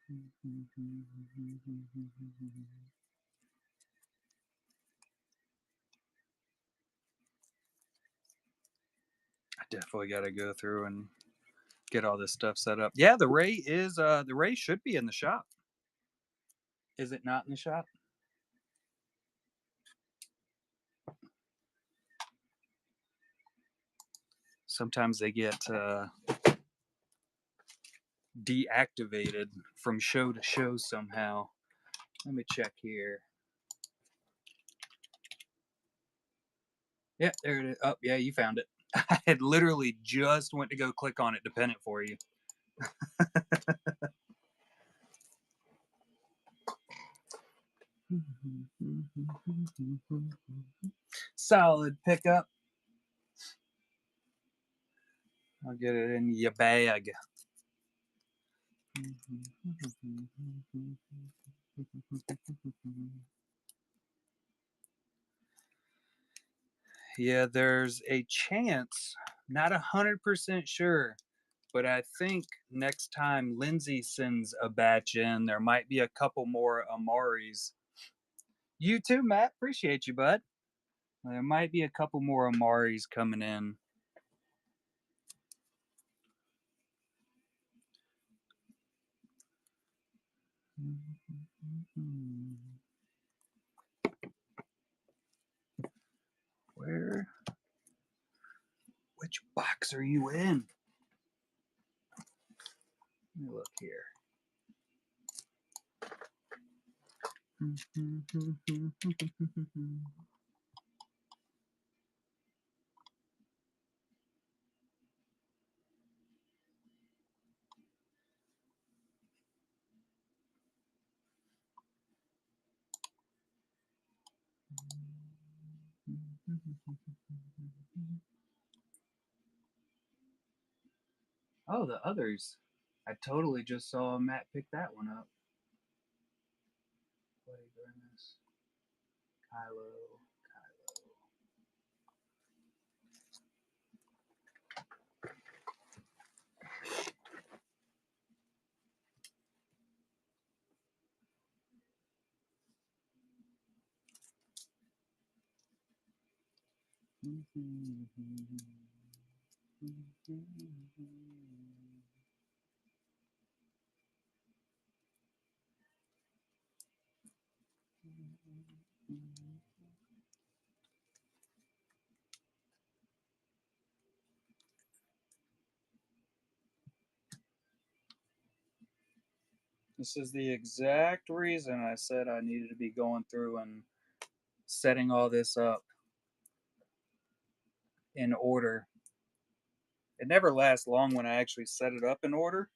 I definitely got to go through and get all this stuff set up. Yeah, the Ray should be in the shop. Is it not in the shop? Sometimes they get deactivated from show to show somehow. Let me check here. Yeah, there it is. Oh, yeah, you found it. I had literally just went to go click on it to pin it for you. Solid pickup. I'll get it in your bag. Yeah, there's a chance, not 100% sure, but I think next time Lindsay sends a batch in, there might be a couple more Amaris. You too, Matt. Appreciate you, bud. There might be a couple more Amaris coming in. Where? Which box are you in? Let me look here. Oh, the others. I totally just saw Matt pick that one up. Bloody goodness. Kylo. This is the exact reason I said I needed to be going through and setting all this up in order. It never lasts long when I actually set it up in order,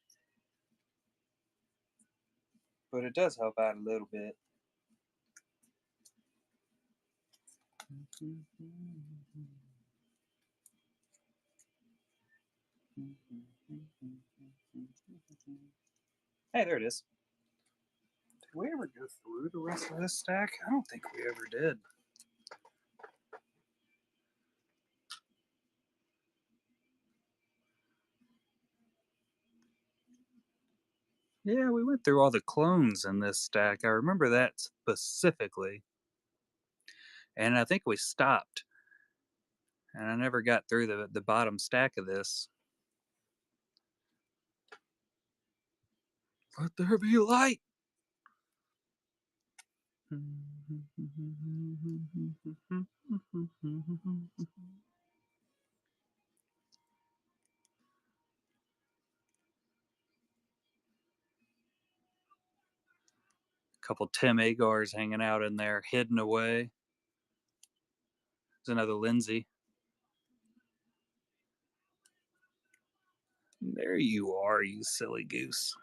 but it does help out a little bit. Hey, there it is. Did we ever go through the rest of this stack? I don't think we ever did. Yeah, we went through all the clones in this stack. I remember that specifically. And I think we stopped. And I never got through the bottom stack of this. Let there be light. Couple Tim Agars hanging out in there, hidden away. There's another Lindsay. There you are, you silly goose.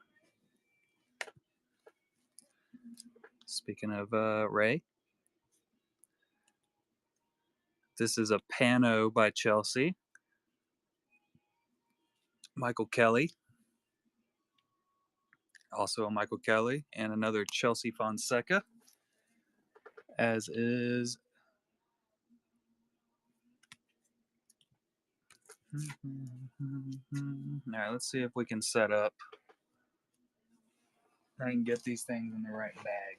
Speaking of Ray, this is a Pano by Chelsea. Michael Kelly. Also a Michael Kelly. And another Chelsea Fonseca. As is... All right, let's see if we can set up I can get these things in the right bag.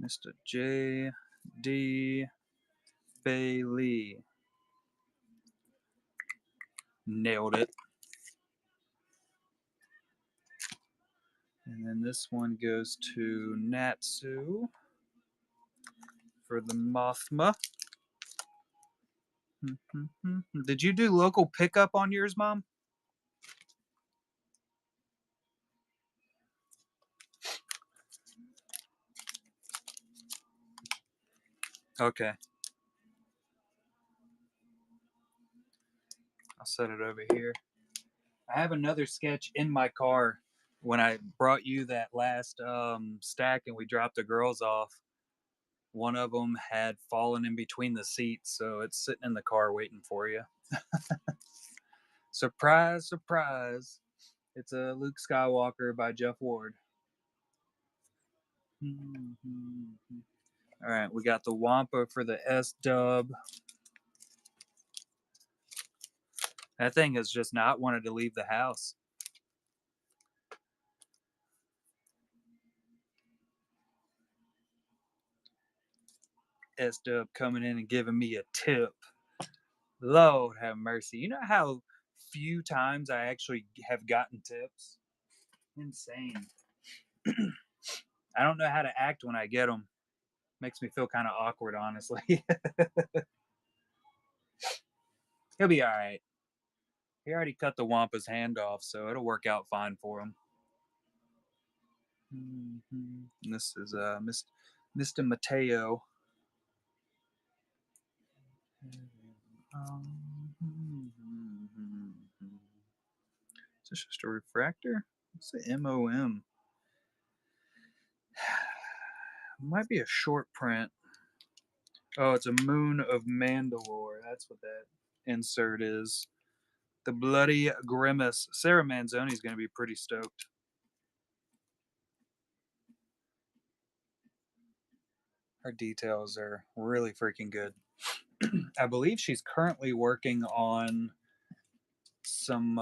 Mr. J. D. Bailey. Nailed it. And then this one goes to Natsu for the Mothma. Did you do local pickup on yours, Mom? Okay. I'll set it over here. I have another sketch in my car. When I brought you that last stack and we dropped the girls off, one of them had fallen in between the seats, so it's sitting in the car waiting for you. Surprise, surprise. It's a Luke Skywalker by Jeff Ward. All right, we got the Wampa for the S-Dub. That thing has just not wanted to leave the house. S-Dub coming in and giving me a tip. Lord have mercy. You know how few times I actually have gotten tips? Insane. I don't know how to act when I get them. Makes me feel kind of awkward, honestly. He'll be all right. He already cut the Wampa's hand off, so it'll work out fine for him. And this is Mr. Mateo. Is this just a refractor? What's the MOM? Might be a short print. Oh, it's a Moon of Mandalore. That's what that insert is. The Bloody Grimace. Sarah Manzoni's going to be pretty stoked. Her details are really freaking good. I believe she's currently working on some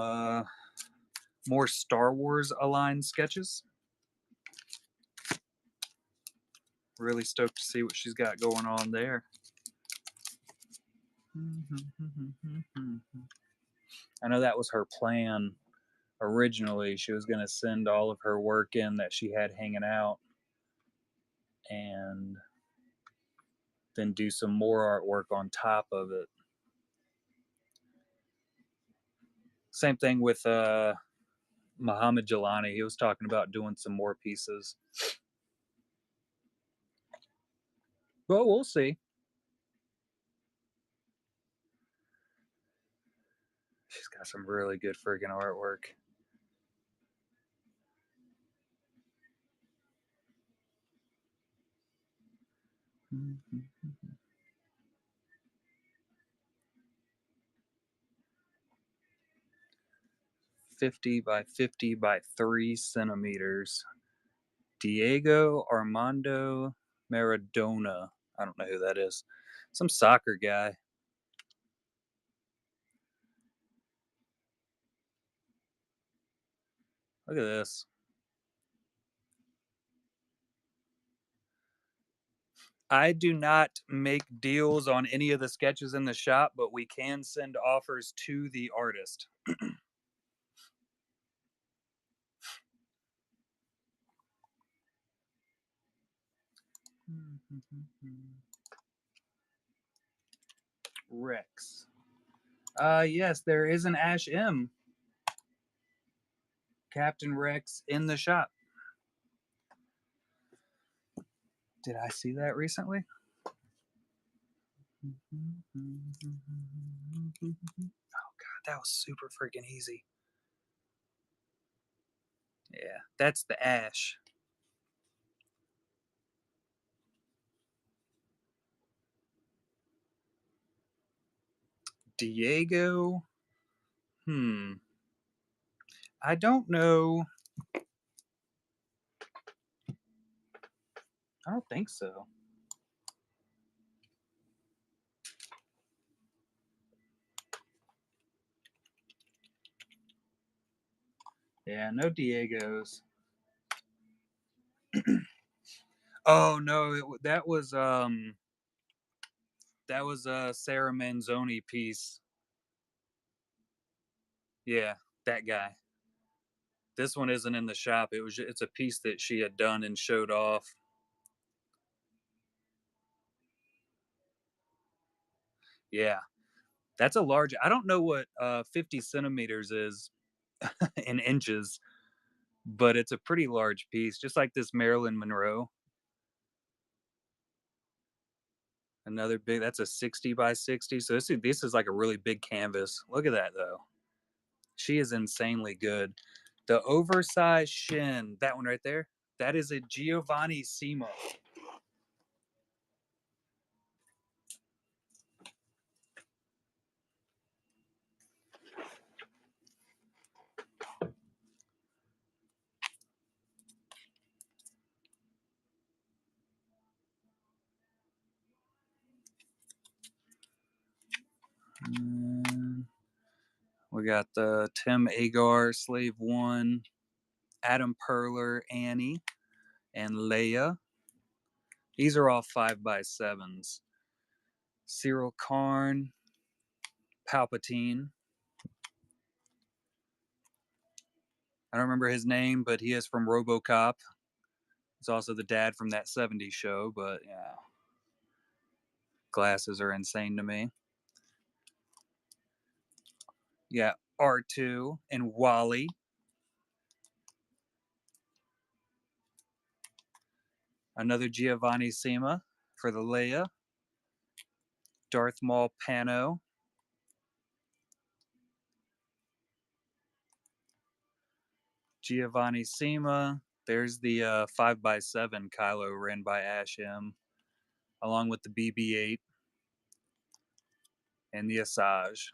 more Star Wars aligned sketches. Really stoked to see what she's got going on there. I know that was her plan originally. She was going to send all of her work in that she had hanging out and then do some more artwork on top of it. Same thing with Muhammad Jelani. He was talking about doing some more pieces. Well, we'll see. She's got some really good friggin' artwork. Mm-hmm. 50 by 50 by 3 centimeters. Diego Armando Maradona. I don't know who that is. Some soccer guy. Look at this. I do not make deals on any of the sketches in the shop, but we can send offers to the artist. Rex. Yes, there is an Ash M. Captain Rex in the shop. Did I see that recently? Oh god, that was super freaking easy. Yeah, that's the Ash. Diego. I don't know. I don't think so. Yeah, no Diegos. Oh no, that was a Sarah Manzoni piece. Yeah, that guy. This one isn't in the shop. It's a piece that she had done and showed off. Yeah, that's a large. I don't know what 50 centimeters is in inches, but it's a pretty large piece, just like this Marilyn Monroe. Another big. That's a 60 by 60. So this is like a really big canvas. Look at that though. She is insanely good. The oversized shin, that one right there, that is a Giovanni Simo. Mm, we got the Tim Agar, Slave One, Adam Perler, Annie, and Leia. These are all 5x7s. Cyril Karn, Palpatine. I don't remember his name, but he is from RoboCop. He's also the dad from that 70s show, but yeah, glasses are insane to me. Yeah, R2 and Wally. Another Giovanni Sima for the Leia. Darth Maul Pano. Giovanni Sima. There's the 5x7 Kylo Ren by Ash M, along with the BB-8 and the Asajj.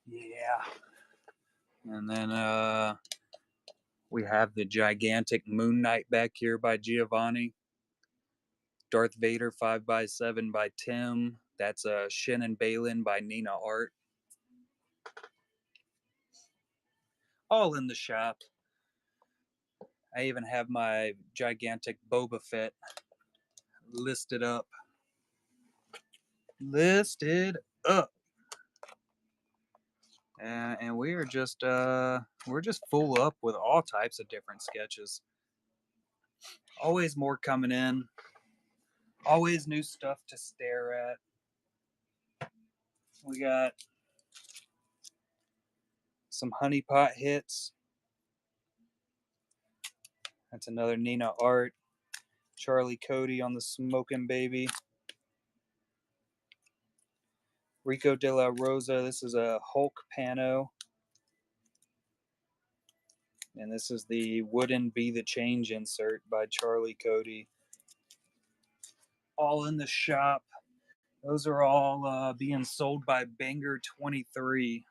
Yeah. And then we have the gigantic Moon Knight back here by Giovanni. Darth Vader 5x7 by Tim. That's Shin and Balin by Nina Art. All in the shop. I even have my gigantic Boba Fett listed up. Listed up. And we're just full up with all types of different sketches. Always more coming in. Always new stuff to stare at. We got some honeypot hits. That's another Nina Art. Charlie Cody on the Smoking Baby. Rico de la Rosa. This is a Hulk Pano. And this is the Wouldn't Be the Change insert by Charlie Cody. All in the shop. Those are all being sold by Banger 23.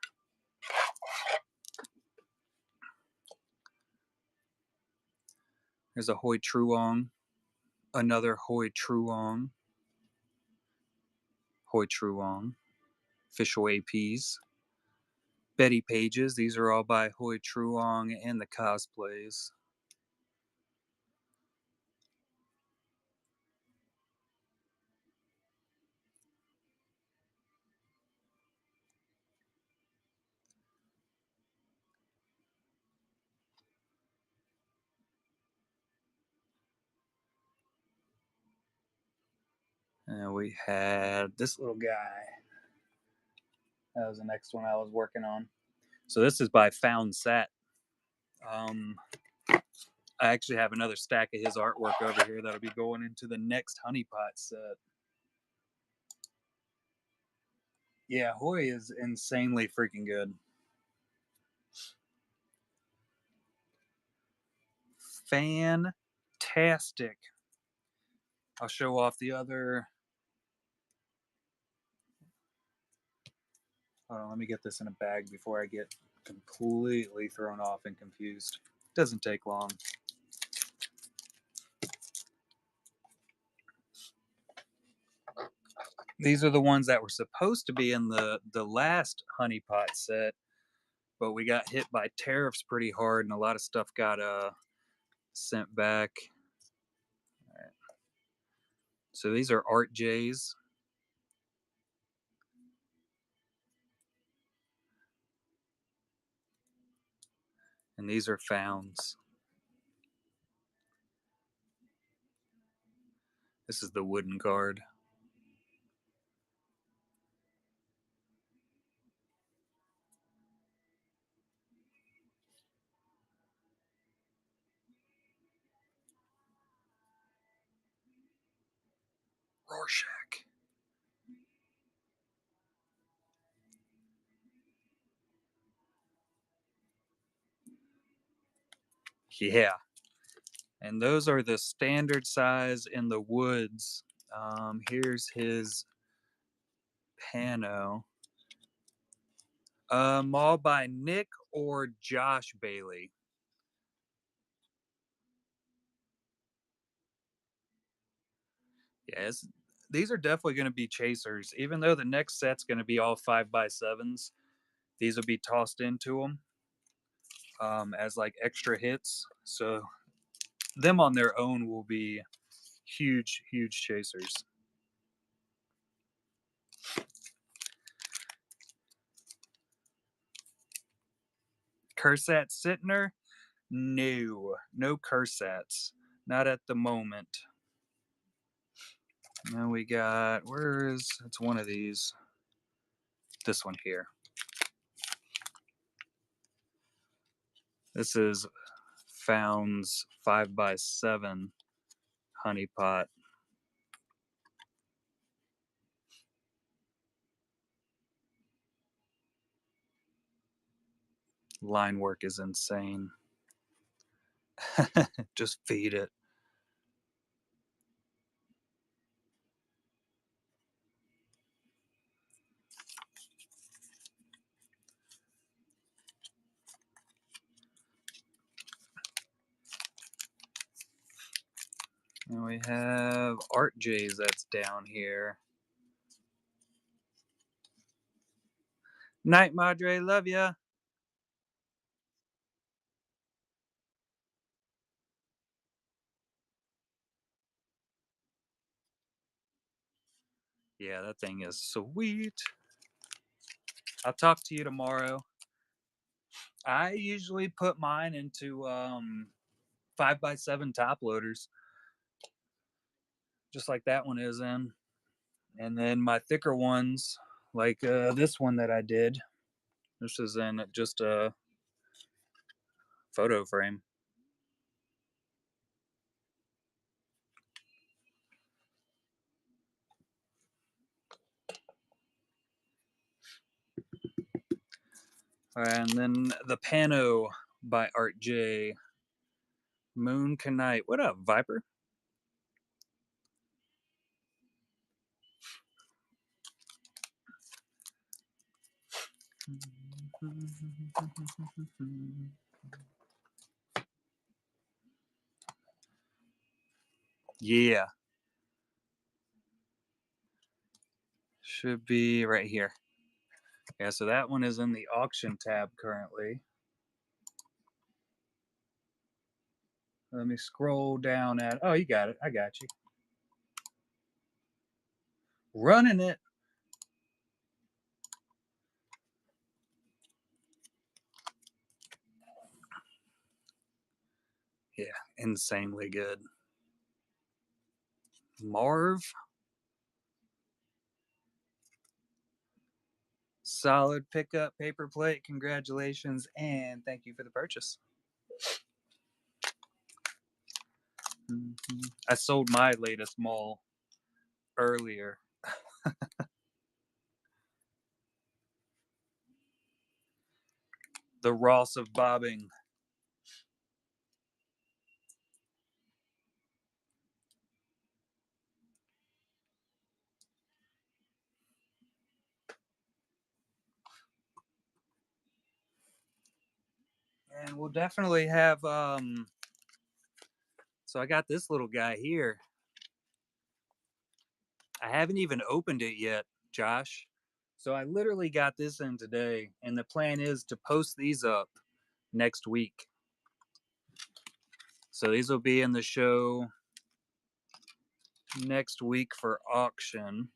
There's a Hoi Truong. Another Hoi Truong. Hoi Truong. Official APs. Betty Pages. These are all by Hoi Truong and the cosplays. And we had this little guy. That was the next one I was working on. So this is by Found Sat. I actually have another stack of his artwork over here that'll be going into the next honeypot set. Yeah, Hoi is insanely freaking good. Fantastic. I'll show off the other. Hold on, let me get this in a bag before I get completely thrown off and confused. Doesn't take long. These are the ones that were supposed to be in the last honeypot set, but we got hit by tariffs pretty hard, and a lot of stuff got sent back. Right. So these are Art J's. And these are Founds. This is the wooden card. Rorschach. Yeah. And those are the standard size in the woods. Here's his pano. All by Nick or Josh Bailey. Yes, these are definitely going to be chasers. Even though the next set's going to be all 5x7s, these will be tossed into them as like extra hits. So them on their own will be huge, huge chasers. Kursat Sittner? No, no Kursats. Not at the moment. Now we got, it's one of these. This one here. This is Found's 5x7 honeypot. Line work is insane. Just feed it. And we have Art J's that's down here. Night, Madre. Love ya. Yeah, that thing is sweet. I'll talk to you tomorrow. I usually put mine into 5x7 top loaders, just like that one is in. And then my thicker ones, like this one that I did, this is in just a photo frame. And then the Pano by Art J. Moon Knight. What up, Viper? Yeah. Should be right here. Yeah, so that one is in the auction tab currently. Let me scroll down at. Oh, you got it. I got you. Running it. Yeah, insanely good. Marv. Solid pickup, paper plate. Congratulations, and thank you for the purchase. I sold my latest mall earlier. The Ross of bobbing. And we'll definitely have so I got this little guy here. I haven't even opened it yet, Josh. So I literally got this in today, and the plan is to post these up next week. So these will be in the show next week for auction.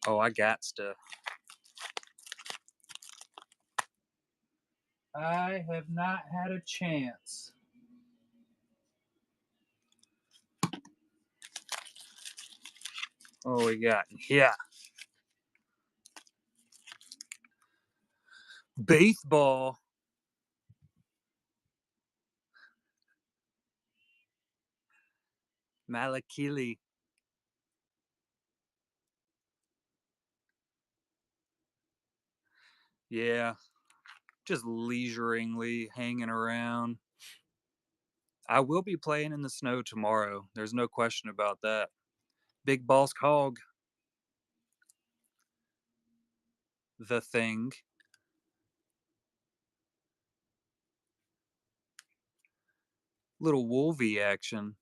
Oh, I got to. I have not had a chance. Oh, we got yeah. Baseball. Malakili. Yeah, just leisuringly hanging around. I will be playing in the snow tomorrow. There's no question about that. Big Balls Cog, the thing. Little wolvie action.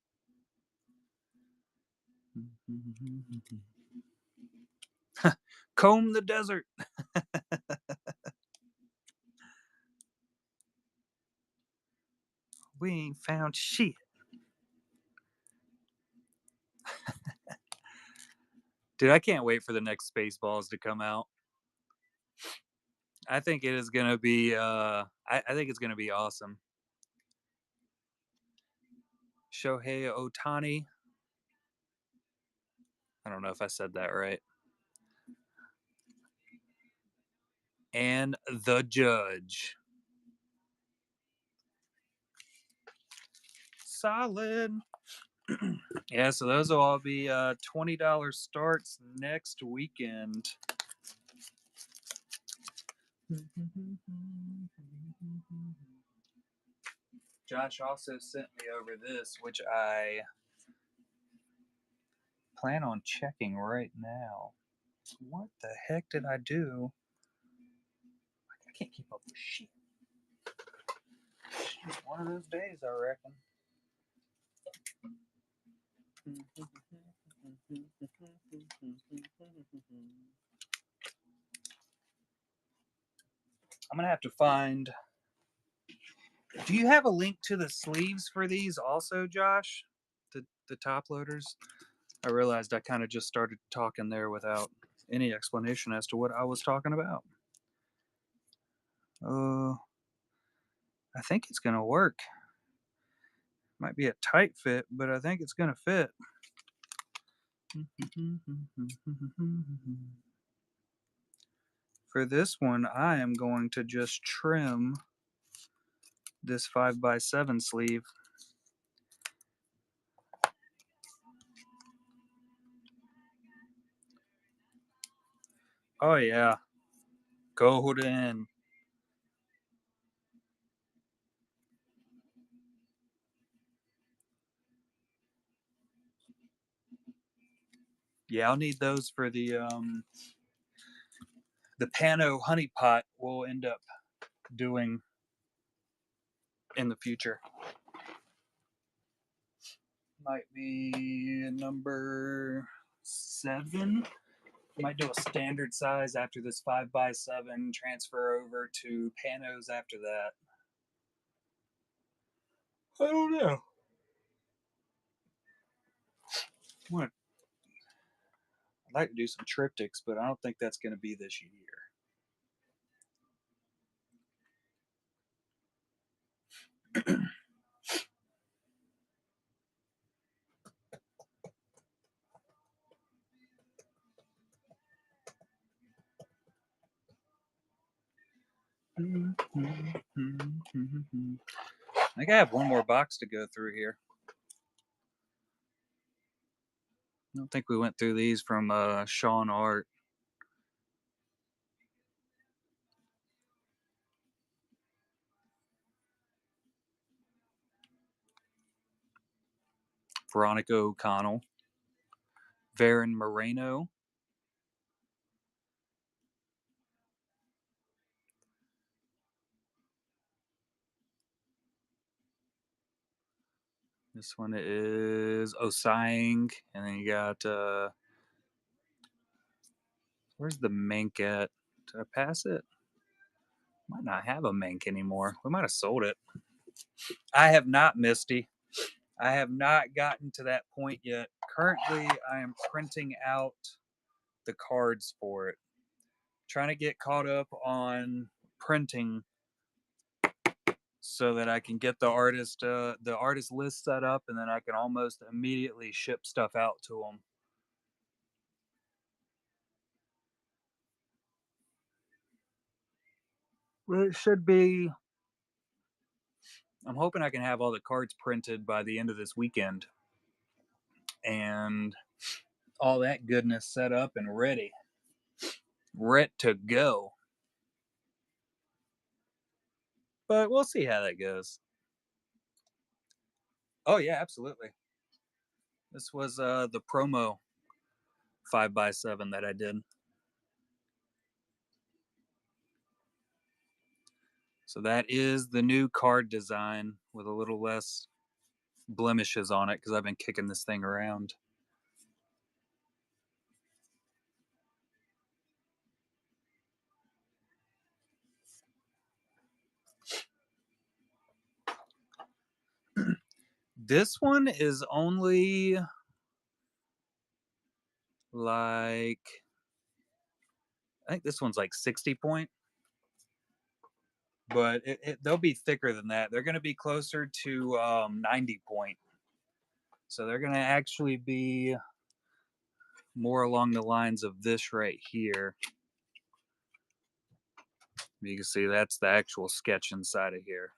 Comb the desert. We ain't found shit. Dude, I can't wait for the next Spaceballs to come out. I think it is gonna be I think it's gonna be awesome. Shohei Otani. I don't know if I said that right. And the judge. Solid. Yeah, so those will all be $20 starts next weekend. Josh also sent me over this, which I plan on checking right now. What the heck did I do? I can't keep up with shit. It's just one of those days, I reckon. I'm gonna have to find. Do you have a link to the sleeves for these also, Josh? The top loaders? I realized I kind of just started talking there without any explanation as to what I was talking about. I think it's gonna work. Might be a tight fit, but I think it's gonna fit. For this one, I am going to just trim this 5x7 sleeve. Oh yeah, golden. Yeah, I'll need those for the Pano honey pot we'll end up doing in the future. Might be number 7. Might do a standard size after this 5x7, transfer over to Panos after that. I don't know. I'd like to do some triptychs, but I don't think that's going to be this year. I think I have one more box to go through here. I don't think we went through these from Sean Art. Veronica O'Connell. Varen Moreno. This one is Osang, and then you got where's the mink at? Did I pass it? Might not have a mink anymore. We might have sold it. I have not, Misty. I have not gotten to that point yet. Currently, I am printing out the cards for it. Trying to get caught up on printing so that I can get the artist list set up, and then I can almost immediately ship stuff out to them. Well, it should be. I'm hoping I can have all the cards printed by the end of this weekend, and all that goodness set up and ready to go. But we'll see how that goes. Oh yeah, absolutely. This was the promo 5x7 that I did. So that is the new card design with a little less blemishes on it because I've been kicking this thing around. This one is only like, I think this one's like 60 point, but they'll be thicker than that. They're going to be closer to 90 point. So they're going to actually be more along the lines of this right here. You can see that's the actual sketch inside of here.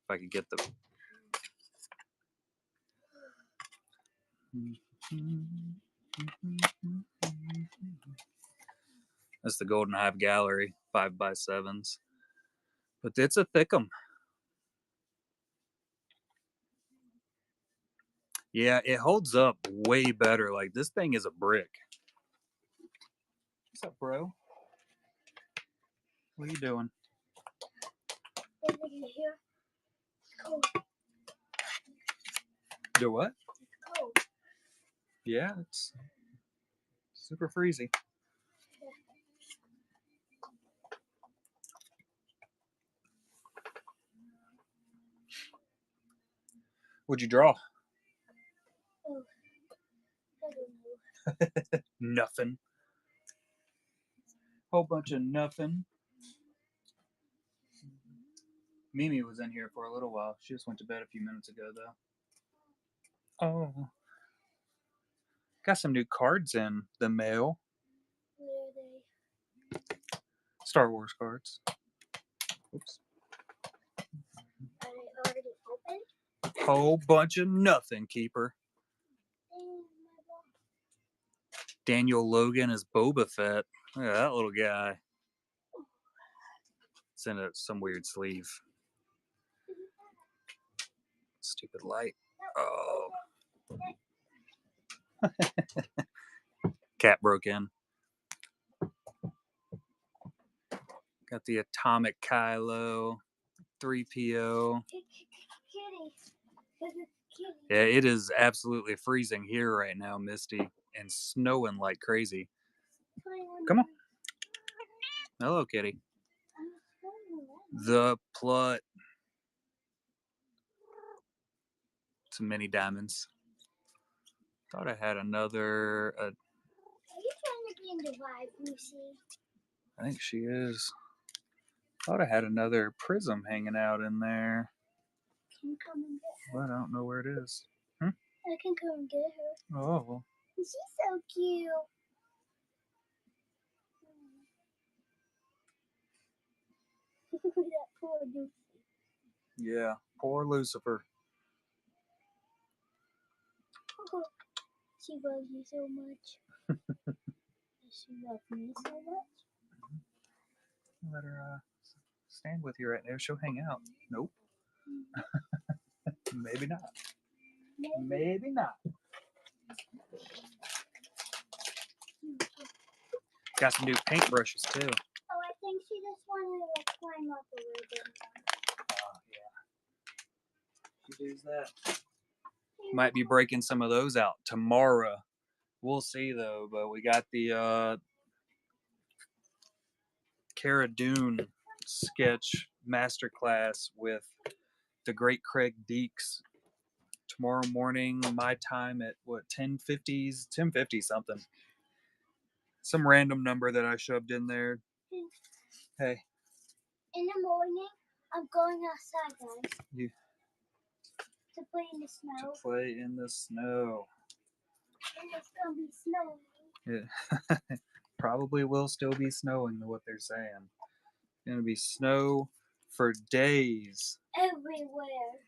If I could get the... That's the Golden Hive Gallery 5x7s. But it's a thickum. Yeah, it holds up way better. Like, this thing is a brick. What's up, bro? What are you doing? Here. It's cold. Do what? It's cold. Yeah, it's super freezy. What'd you draw? Oh, I don't know. Nothing. Whole bunch of nothing. Mimi was in here for a little while. She just went to bed a few minutes ago, though. Oh. Got some new cards in the mail. Where are they? Star Wars cards. Oops. Are they already open? Whole bunch of nothing, Keeper. Daniel Logan is Boba Fett. Look at that little guy. It's in some weird sleeve. Stupid light. Oh. Cat broke in. Got the Atomic Kylo. 3PO. Yeah, it is absolutely freezing here right now, Misty, and snowing like crazy. Come on. Hello, kitty. The Plot. Some mini diamonds. Thought I had another. Are you trying to be in the vibe, Lucy? I think she is. Thought I had another prism hanging out in there. Can you come and get her? But I don't know where it is. I can come and get her. Oh. She's so cute. That poor Lucy. Yeah, poor Lucifer. She loves you so much. She loves me so much. Let her stand with you right there. She'll hang out. Nope. Maybe not. Maybe not. Got some new paintbrushes too. Oh, I think she just wanted to climb up a little bit. Oh, yeah. She does that. Might be breaking some of those out tomorrow. We'll see though. But we got the Cara Dune sketch masterclass with the great Craig Deeks tomorrow morning, my time at what 10:50 something. Some random number that I shoved in there. Hey. In the morning, I'm going outside, guys. You to play in the snow. To play in the snow. And it's gonna be snowing. Yeah. Probably will still be snowing, what they're saying. It's gonna be snow for days. Everywhere.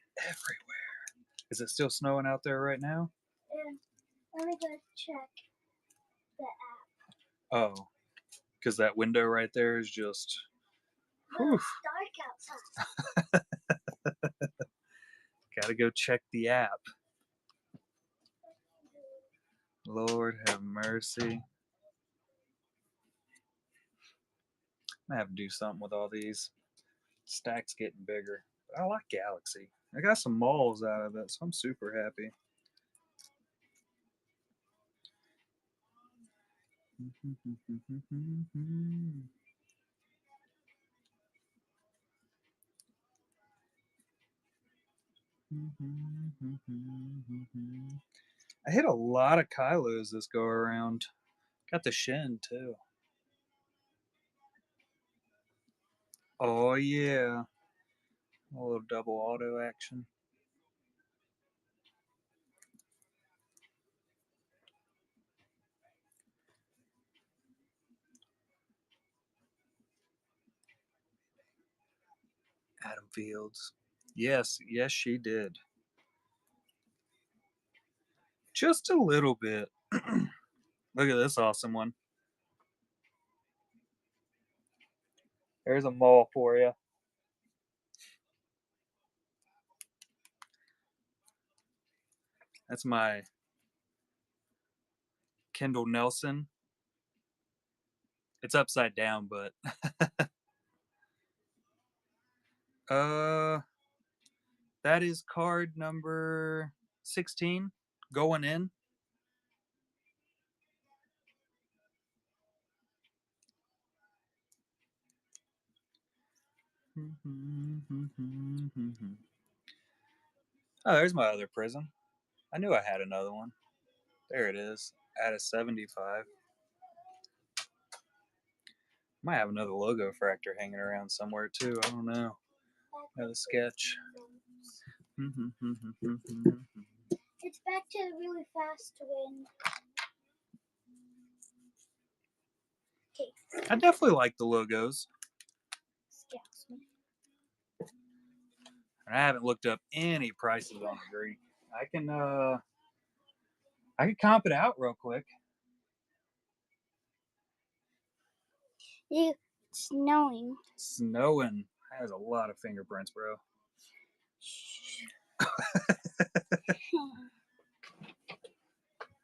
Is it still snowing out there right now? And let me go check the app. Oh, because that window right there is just. Well, it's dark outside. Gotta go check the app. Lord have mercy. I have to do something with all these. Stacks getting bigger. But I like Galaxy. I got some malls out of it, so I'm super happy. I hit a lot of Kylos this go around. Got the Shin too. Oh yeah. A little double auto action. Adam Fields. Yes, she did. Just a little bit. Look at this awesome one. There's a mole for you. That's my Kendall Nelson. It's upside down, but that is card number 16 going in. Oh, there's my other prism. I knew I had another one. There it is. At a 75. Might have another logo fractor hanging around somewhere too. I don't know. Another sketch. It's back to the really fast wind. Okay. I definitely like the logos. Scares me. I haven't looked up any prices on the Greek. I can comp it out real quick. It's snowing. Snowing. That has a lot of fingerprints, bro.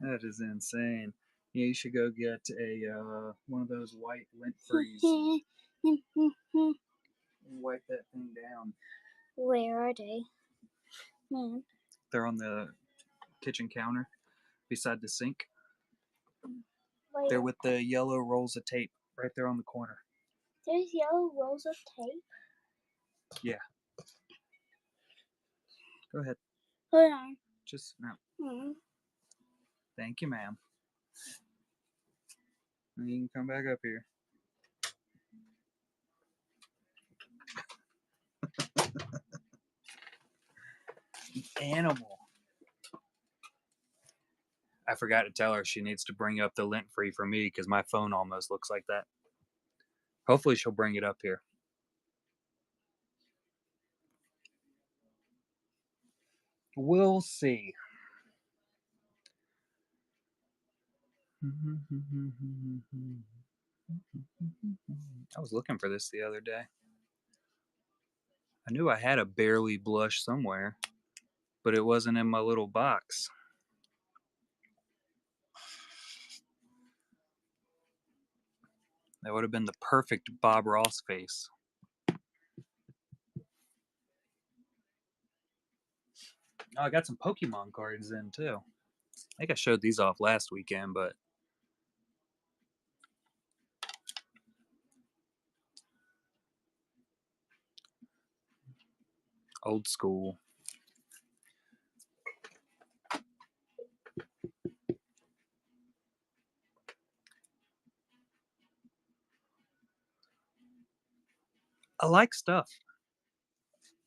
That is insane. Yeah, you should go get a one of those white lint frees. Wipe that thing down. Where are they? Man. They're on the kitchen counter beside the sink. Wait. They're with the yellow rolls of tape right there on the corner. There's yellow rolls of tape? Yeah. Go ahead. Hold on. Just no. Thank you, ma'am. And you can come back up here. Animal. I forgot to tell her she needs to bring up the lint free for me because my phone almost looks like that. Hopefully she'll bring it up here. We'll see. I was looking for this the other day. I knew I had a barely blush somewhere, but it wasn't in my little box. That would have been the perfect Bob Ross face. Oh, I got some Pokemon cards in too. I think I showed these off last weekend, but old school. I like stuff.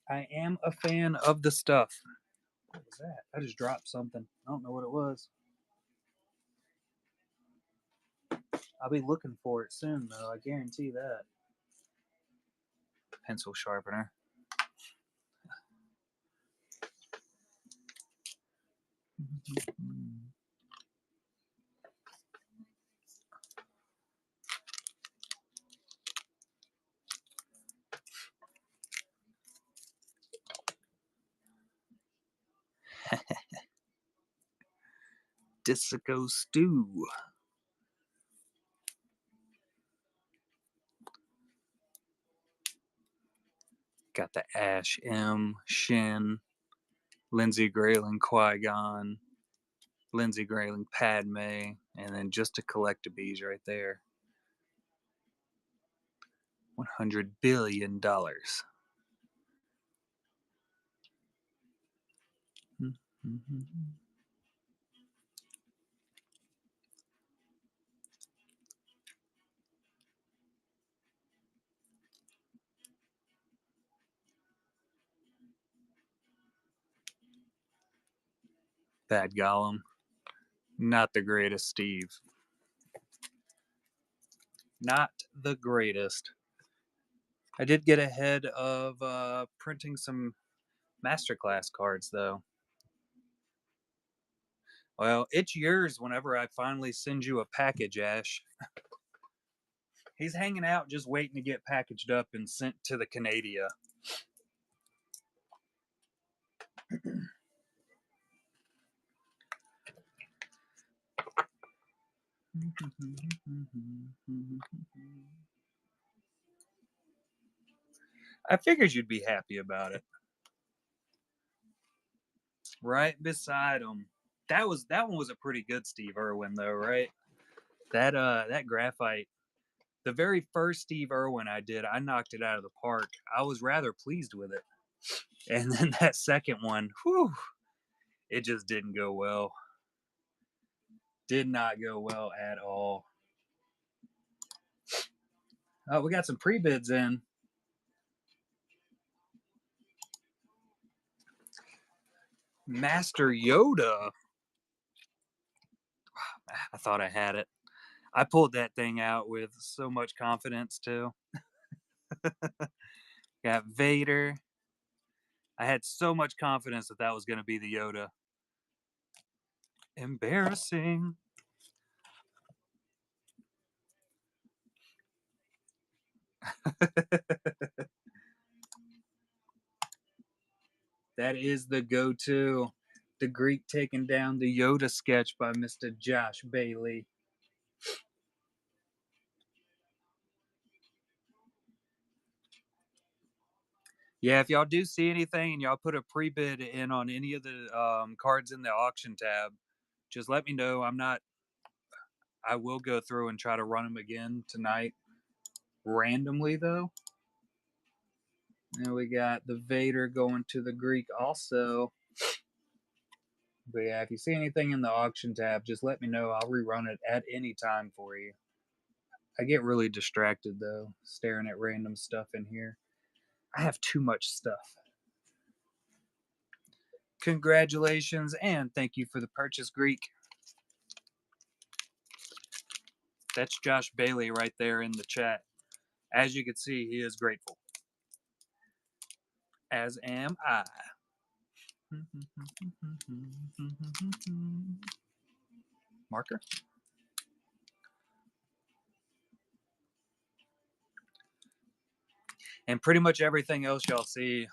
I am a fan of the stuff. What was that? I just dropped something. I don't know what it was. I'll be looking for it soon, though. I guarantee that. Pencil sharpener. Disco stew. Got the Ash M, Shin, Lindsay Grayling, Qui-Gon, Lindsay Grayling, Padme, and then just a collectibles right there. $100 billion. Bad Gollum. Not the greatest, Steve. Not the greatest. I did get ahead of printing some masterclass cards, though. Well, it's yours whenever I finally send you a package, Ash. He's hanging out just waiting to get packaged up and sent to the Canada. I figured you'd be happy about it. Right beside him. That one was a pretty good Steve Irwin though, right? That graphite, the very first Steve Irwin I did, I knocked it out of the park. I was rather pleased with it. And then that second one, whew, it just didn't go well. Did not go well at all. Oh, we got some pre-bids in. Master Yoda. I thought I had it. I pulled that thing out with so much confidence too. Got Vader. I had so much confidence that that was going to be the Yoda. Embarrassing. That is the go-to. The Greek taking down the Yoda sketch by Mr. Josh Bailey. Yeah, if y'all do see anything and y'all put a pre-bid in on any of the cards in the auction tab, just let me know. I will go through and try to run them again tonight, randomly though. And we got the Vader going to the Greek also. But yeah, if you see anything in the auction tab, just let me know. I'll rerun it at any time for you. I get really distracted though, staring at random stuff in here. I have too much stuff. Congratulations and thank you for the purchase, Greek. That's Josh Bailey right there in the chat. As you can see, he is grateful. As am I. Marker. And pretty much everything else y'all see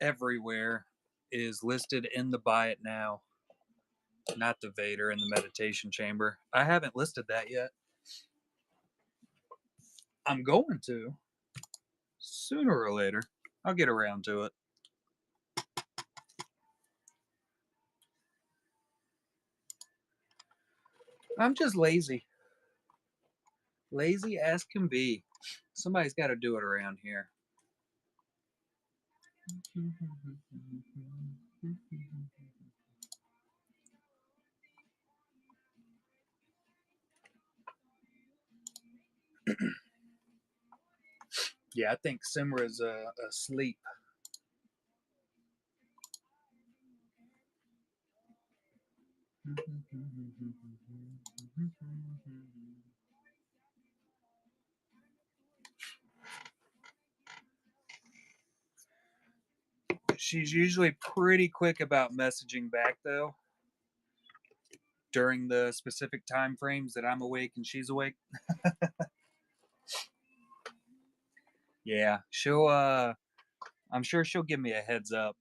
everywhere is listed in the buy it now. Not the Vader in the meditation chamber. I haven't listed that yet. I'm going to. Sooner or later. I'll get around to it. I'm just lazy. Lazy as can be. Somebody's got to do it around here. Yeah, I think Simra's asleep. She's usually pretty quick about messaging back, though, during the specific time frames that I'm awake and she's awake. Yeah, I'm sure she'll give me a heads up.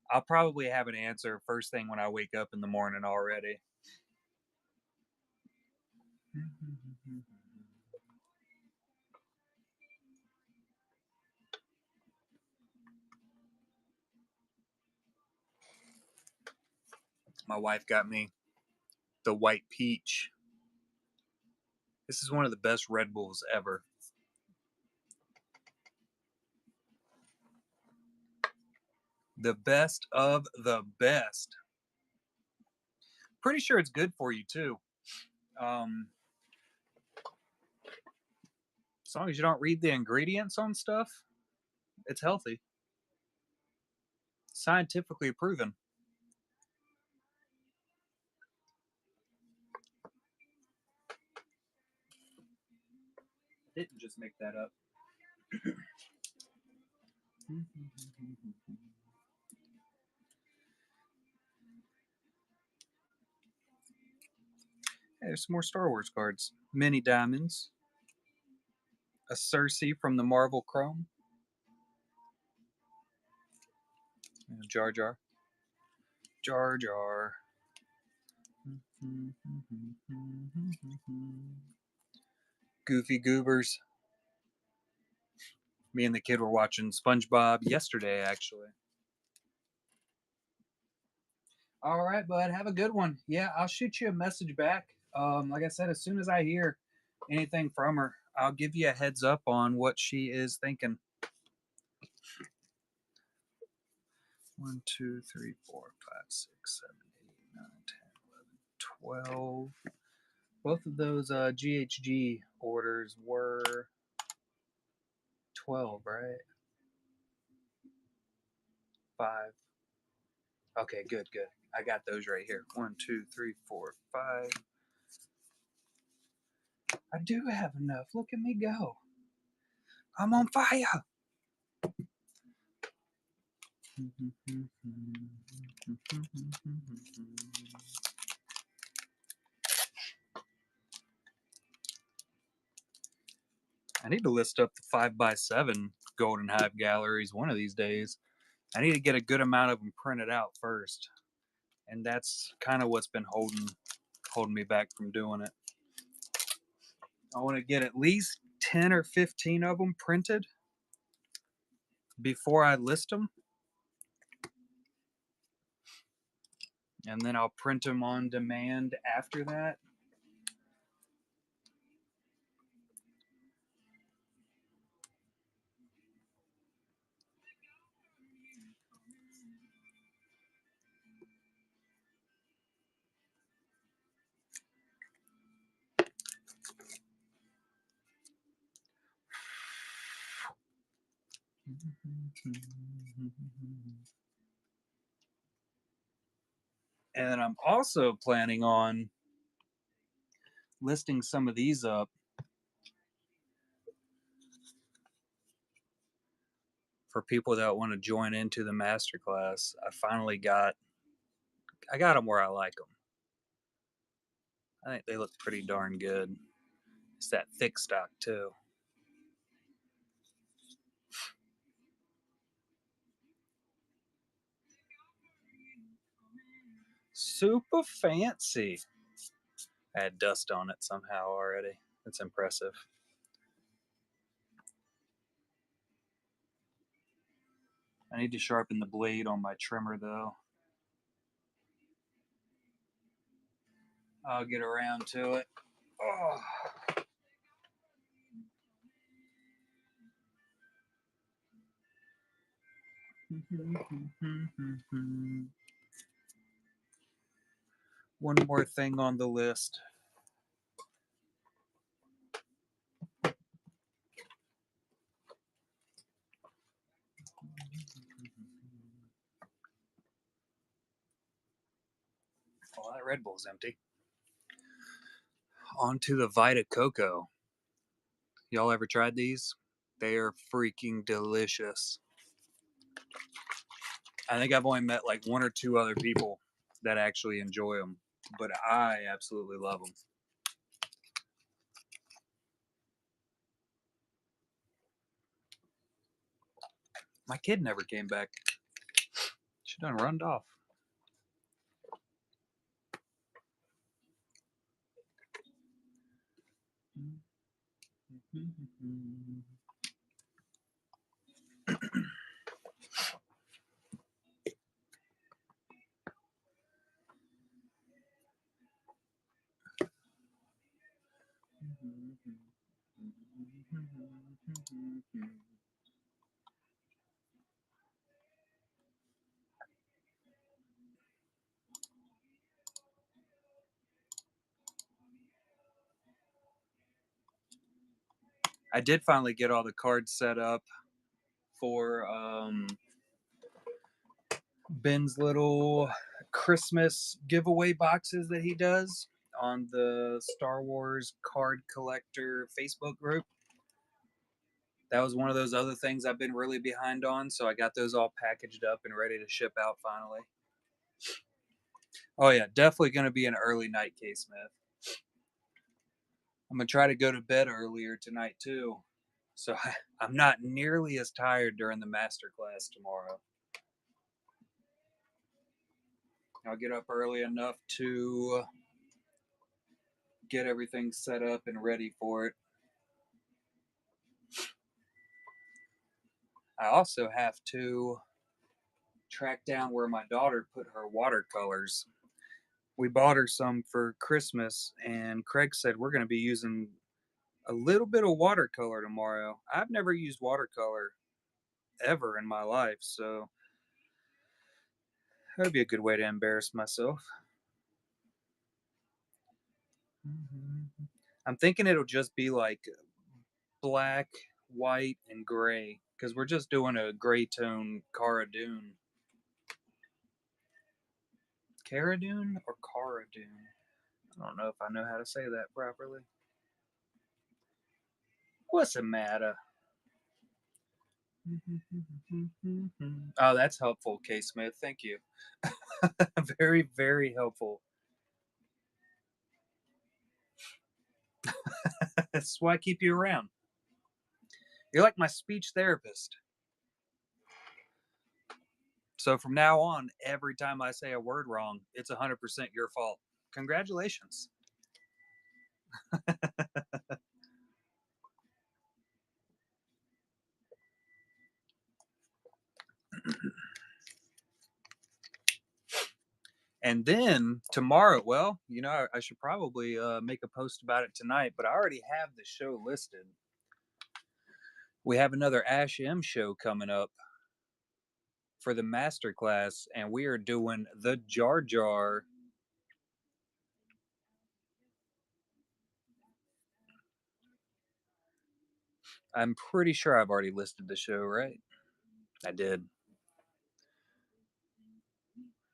I'll probably have an answer first thing when I wake up in the morning already. My wife got me the white peach. This is one of the best Red Bulls ever. The best of the best. Pretty sure it's good for you too. Um, as long as you don't read the ingredients on stuff, it's healthy. Scientifically proven. I didn't just make that up. Hey, there's some more Star Wars cards. Mini diamonds. A Cersei from the Marvel Chrome. Jar Jar. Jar Jar. Goofy Goobers. Me and the kid were watching SpongeBob yesterday, actually. All right, bud. Have a good one. Yeah, I'll shoot you a message back. Like I said, as soon as I hear anything from her, I'll give you a heads up on what she is thinking. 1, 2, 3, 4, 5, 6, 7, 8, 9, 10, 11, 12. Both of those GHG orders were 12, right? 5. Okay, good, good. I got those right here. 1, 2, 3, 4, 5. I do have enough. Look at me go. I'm on fire. I need to list up the 5x7 Golden Hive galleries one of these days. I need to get a good amount of them printed out first, and that's kind of what's been holding me back from doing it. I want to get at least 10 or 15 of them printed before I list them, and then I'll print them on demand after that. And I'm also planning on listing some of these up for people that want to join into the masterclass. I got them where I like them. I think they look pretty darn good. It's that thick stock too. Super fancy. I had dust on it somehow already. It's impressive. I need to sharpen the blade on my trimmer though. I'll get around to it. Oh. One more thing on the list. Oh, that Red Bull's empty. On to the Vita Coco. Y'all ever tried these? They are freaking delicious. I think I've only met like one or two other people that actually enjoy them, but I absolutely love them. My kid never came back. She done runned off. I did finally get all the cards set up for Ben's little Christmas giveaway boxes that he does on the Star Wars card collector Facebook group. That was one of those other things I've been really behind on, so I got those all packaged up and ready to ship out finally. Oh yeah, definitely going to be an early night, K Smith. I'm going to try to go to bed earlier tonight too, so I'm not nearly as tired during the master class tomorrow. I'll get up early enough to get everything set up and ready for it. I also have to track down where my daughter put her watercolors. We bought her some for Christmas, and Craig said we're going to be using a little bit of watercolor tomorrow. I've never used watercolor ever in my life, so that would be a good way to embarrass myself. I'm thinking it'll just be like black, white, and gray because we're just doing a gray tone Cara Dune. Cara Dune or Cara Dune? I don't know if I know how to say that properly. What's the matter? Oh, that's helpful, K. Smith. Thank you. Very, very helpful. That's why I keep you around. You're like my speech therapist. So from now on, every time I say a word wrong, it's 100% your fault. Congratulations. And then tomorrow, well, you know, I should probably make a post about it tonight, but I already have the show listed. We have another Ash M show coming up for the master class, and we are doing the Jar Jar. I'm pretty sure I've already listed the show, right? I did.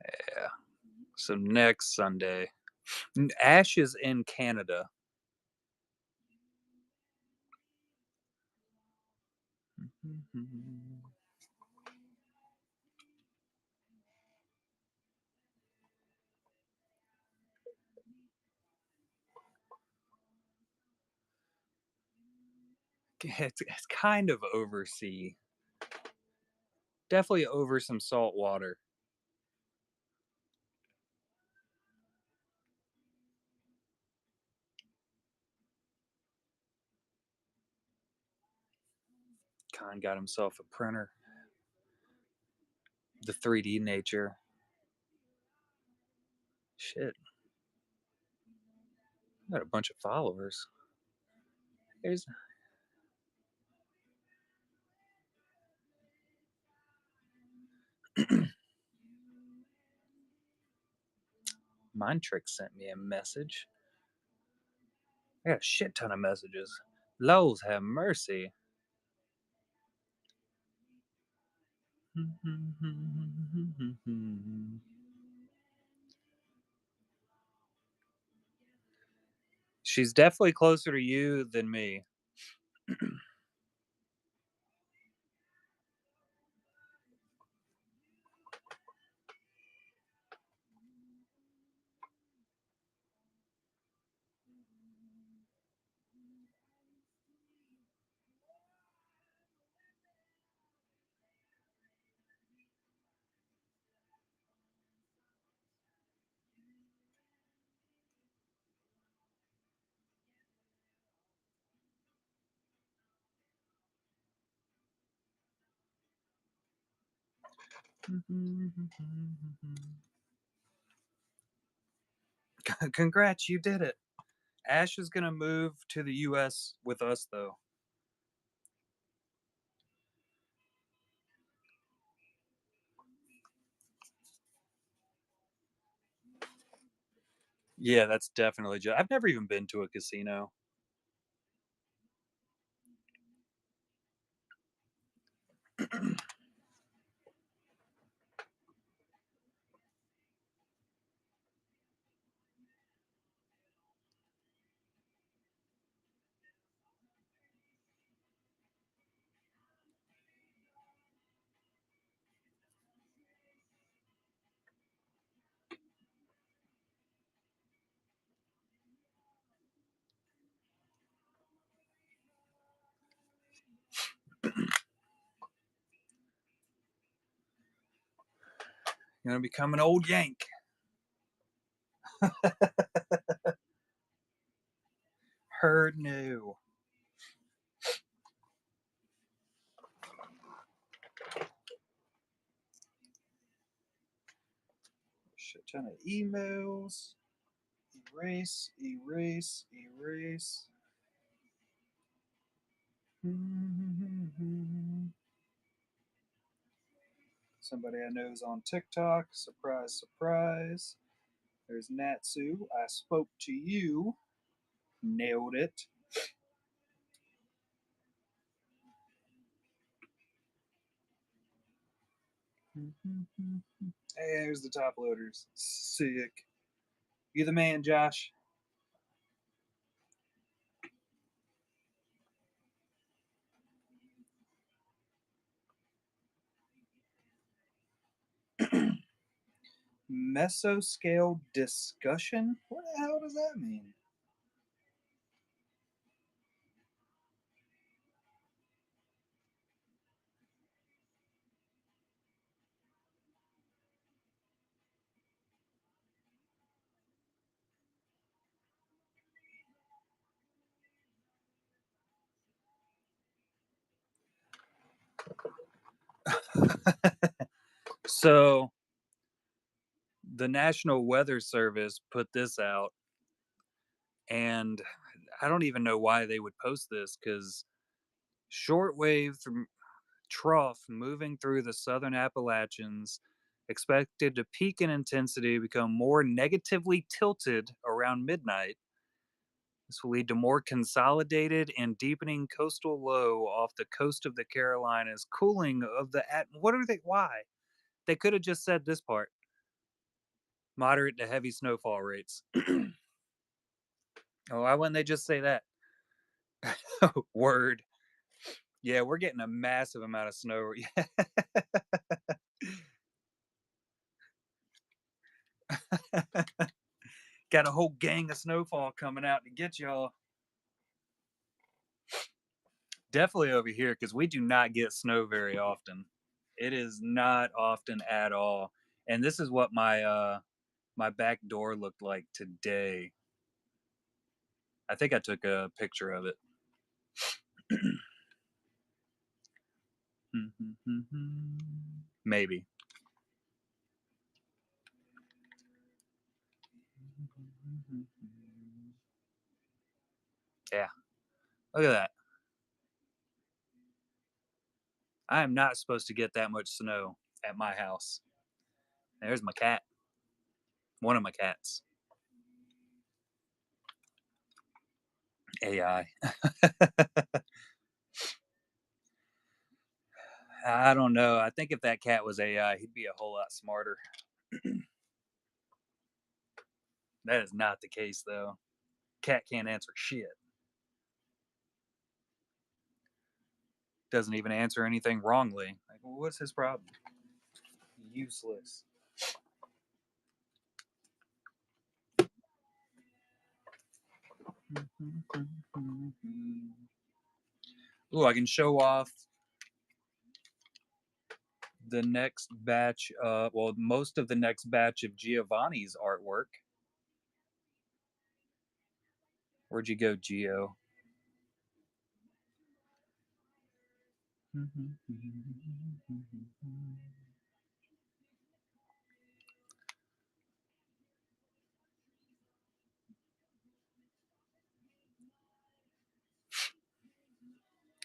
Yeah. So next Sunday. Ash is in Canada. It's kind of over sea. Definitely over some salt water. Khan got himself a printer. The 3D nature. Shit. Got a bunch of followers. There's Mind Trick sent me a message. I got a shit ton of messages. Lowe's have mercy. She's definitely closer to you than me. Congrats, you did it. Ash is gonna move to the US with us though. Yeah, that's definitely I've never even been to a casino. Gonna become an old Yank. Heard no. Shit ton of emails. Erase, erase, erase. Somebody I know is on TikTok. Surprise, surprise. There's Natsu. I spoke to you. Nailed it. Hey, there's the top loaders. Sick. You the man, Josh. Mesoscale discussion? What the hell does that mean? So, the National Weather Service put this out, and I don't even know why they would post this because shortwave trough moving through the southern Appalachians expected to peak in intensity, become more negatively tilted around midnight. This will lead to more consolidated and deepening coastal low off the coast of the Carolinas, cooling of the what are they? Why? They could have just said this part: moderate to heavy snowfall rates. Oh, why wouldn't they just say that? Word. Yeah, we're getting a massive amount of snow. Got a whole gang of snowfall coming out to get y'all. Definitely over here because we do not get snow very often. It is not often at all. And this is what my back door looked like today. I think I took a picture of it. Maybe. Yeah, look at that. I am not supposed to get that much snow at my house. There's my cat. One of my cats. AI. I don't know. I think if that cat was AI, he'd be a whole lot smarter. That is not the case, though. Cat can't answer shit. Doesn't even answer anything wrongly. Like, well, what's his problem? Useless. Ooh, I can show off the next batch. Well, most of the next batch of Giovanni's artwork. Where'd you go, Geo?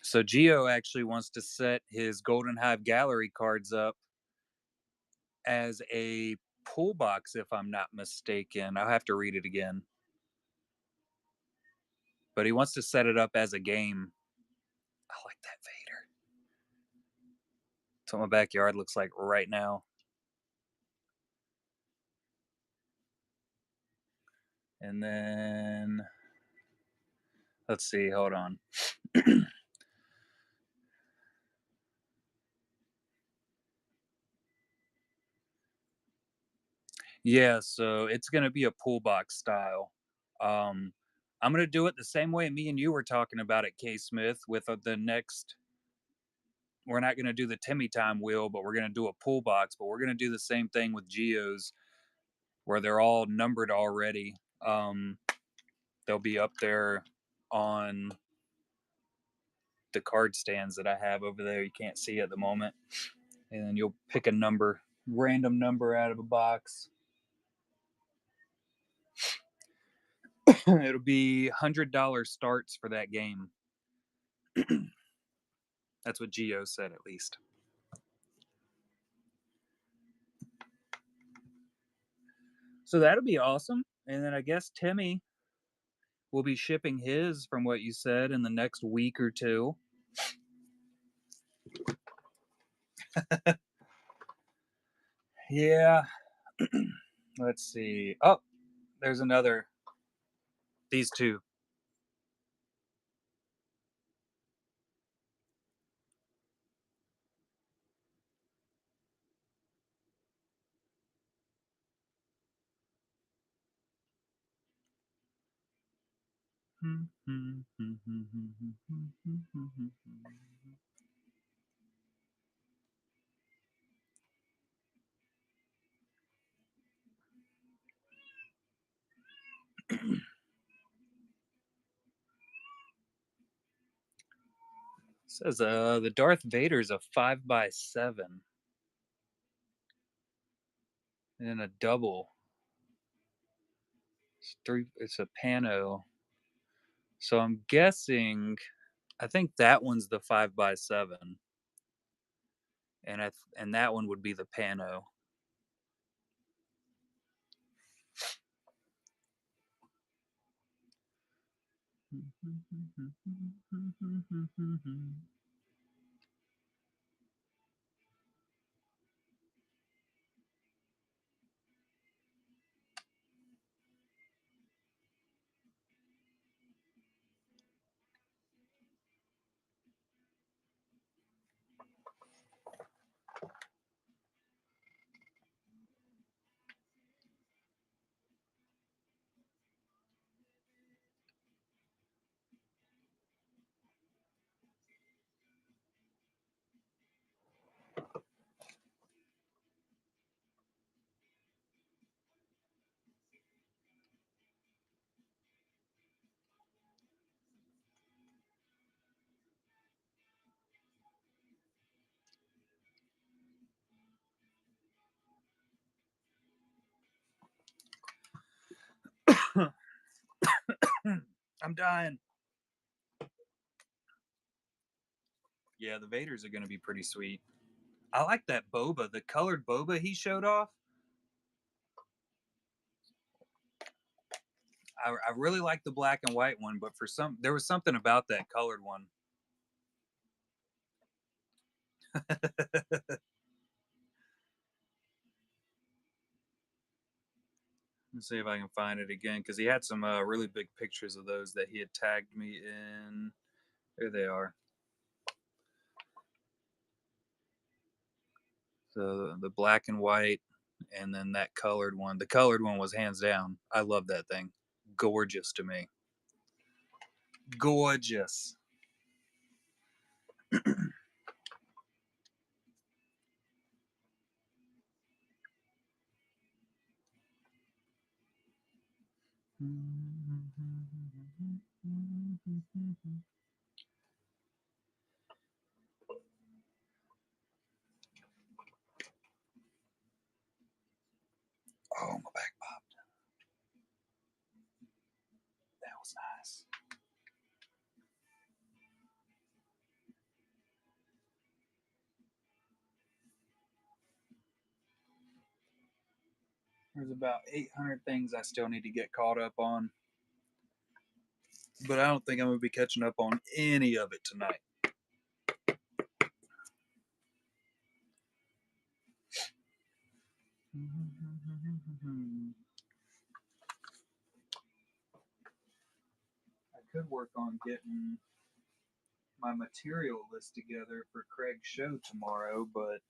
So Geo actually wants to set his Golden Hive gallery cards up as a pull box, if I'm not mistaken. I'll have to read it again. But he wants to set it up as a game. I like that Vader. That's what my backyard looks like right now. And then let's see, hold on. Yeah, so it's gonna be a pool box style. Um, I'm gonna do it the same way me and you were talking about at K Smith with the next. We're not gonna do the Timmy Time wheel, but we're gonna do a pool box. But we're gonna do the same thing with Geos, where they're all numbered already. They'll be up there on the card stands that I have over there. You can't see at the moment, and then you'll pick a number, random number out of a box. It'll be $100 starts for that game. That's what Geo said, at least. So that'll be awesome. And then I guess Timmy will be shipping his, from what you said, in the next week or two. Yeah. Let's see. Oh, there's another. These two. Says the Darth Vader's a 5x7 and a double. It's three. It's a pano. So I'm guessing. I think that one's the 5x7, and that one would be the pano. I'm dying. Yeah, the Vaders are gonna be pretty sweet. I like that boba, the colored boba he showed off. I really like the black and white one, but for some there was something about that colored one. Let's see if I can find it again because he had some really big pictures of those that he had tagged me in. There they are. So the black and white, and then that colored one. The colored one was hands down. I love that thing. Gorgeous to me. Gorgeous. Oh, my back popped. That was nice. There's about 800 things I still need to get caught up on, but I don't think I'm going to be catching up on any of it tonight. I could work on getting my material list together for Craig's show tomorrow, but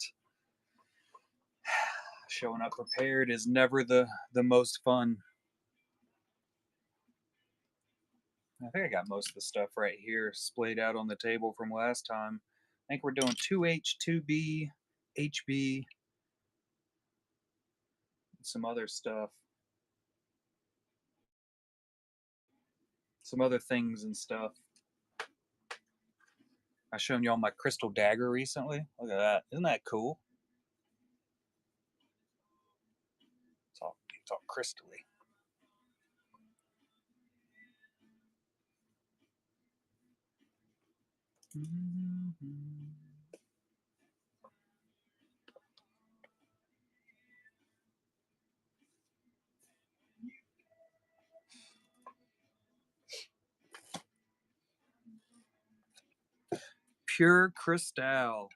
showing up prepared is never the most fun. I think I got most of the stuff right here splayed out on the table from last time. I think we're doing 2H, 2B, HB, and some other stuff. Some other things and stuff. I shown y'all my crystal dagger recently. Look at that. Isn't that cool? It's all crystally. Pure crystal.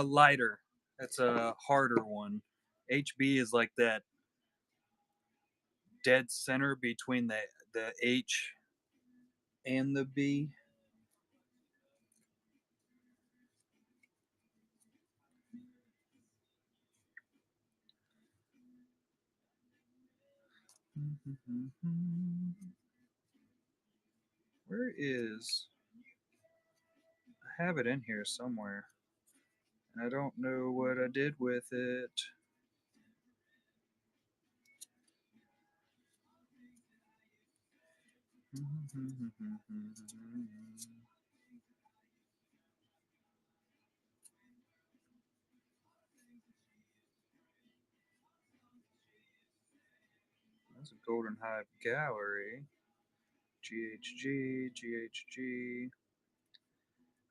Lighter. That's a harder one. HB is like that dead center between the H and the B. Where is? I have it in here somewhere. I don't know what I did with it. That's a Golden Hive Gallery. GHG, GHG.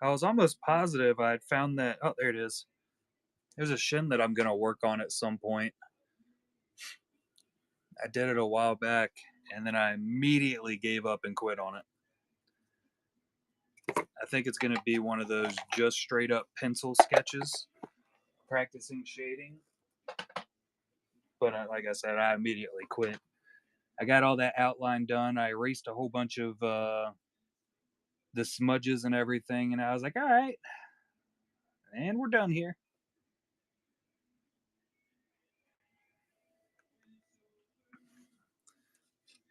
I was almost positive I had found that. Oh, there it is. There's a shin that I'm going to work on at some point. I did it a while back, and then I immediately gave up and quit on it. I think it's going to be one of those just straight up pencil sketches, practicing shading. But like I said, I immediately quit. I got all that outline done. I erased a whole bunch of the smudges and everything, and I was like, all right, and we're done here.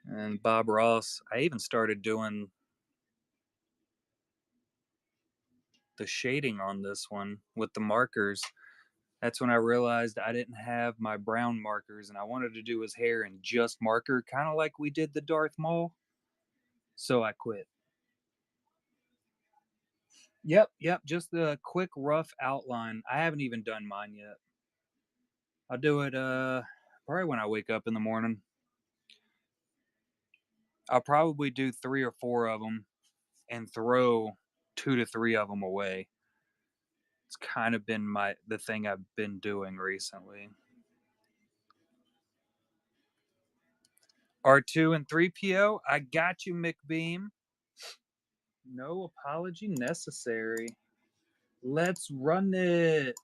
And Bob Ross, I even started doing the shading on this one with the markers. That's when I realized I didn't have my brown markers and I wanted to do his hair in just marker, kind of like we did the Darth Maul. So I quit. Yep. Just the quick, rough outline. I haven't even done mine yet. I'll do it probably when I wake up in the morning. I'll probably do 3 or 4 of them and throw 2 to 3 of them away. It's kind of been the thing I've been doing recently. R2 and 3PO, I got you, McBeam. No apology necessary. Let's run it.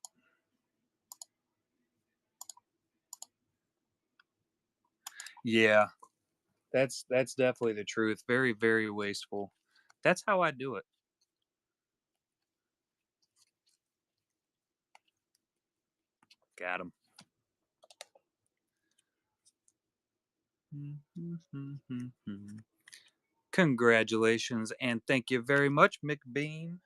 Yeah, that's definitely the truth. Very, very wasteful. That's how I do it. Got him. Congratulations and thank you very much, McBeam.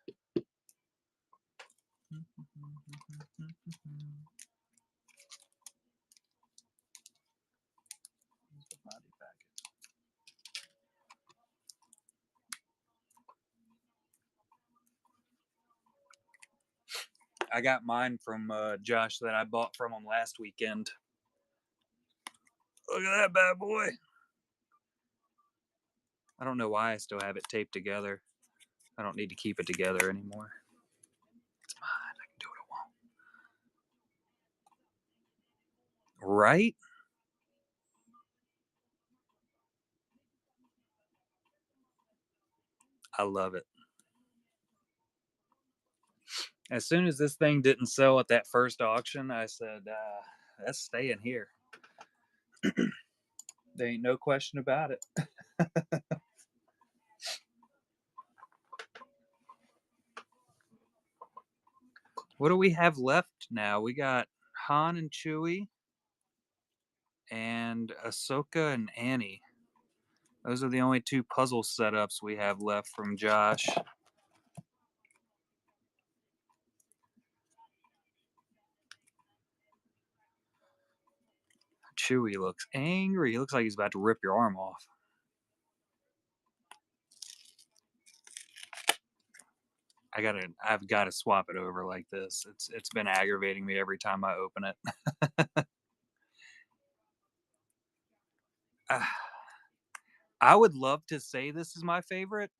I got mine from Josh that I bought from him last weekend. Look at that bad boy. I don't know why I still have it taped together. I don't need to keep it together anymore. It's mine. I can do what I want. Right? I love it. As soon as this thing didn't sell at that first auction, I said, that's staying here. There ain't no question about it. What do we have left now? We got Han and Chewie and Ahsoka and Annie. Those are the only 2 puzzle setups we have left from Josh. Chewie looks angry. He looks like he's about to rip your arm off. I've gotta swap it over like this. It's been aggravating me every time I open it. I would love to say this is my favorite,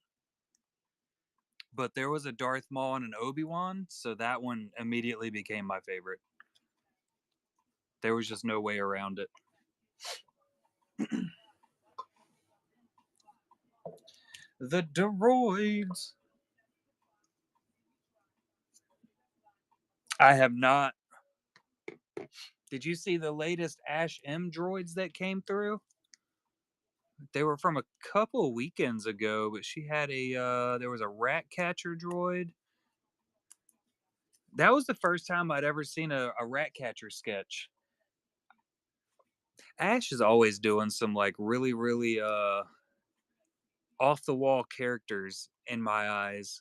but there was a Darth Maul and an Obi-Wan, so that one immediately became my favorite. There was just no way around it. The droids. I have not. Did you see the latest Ash M droids that came through? They were from a couple weekends ago, but she had there was a rat catcher droid. That was the first time I'd ever seen a rat catcher sketch. Ash is always doing some like really, really off the wall characters in my eyes.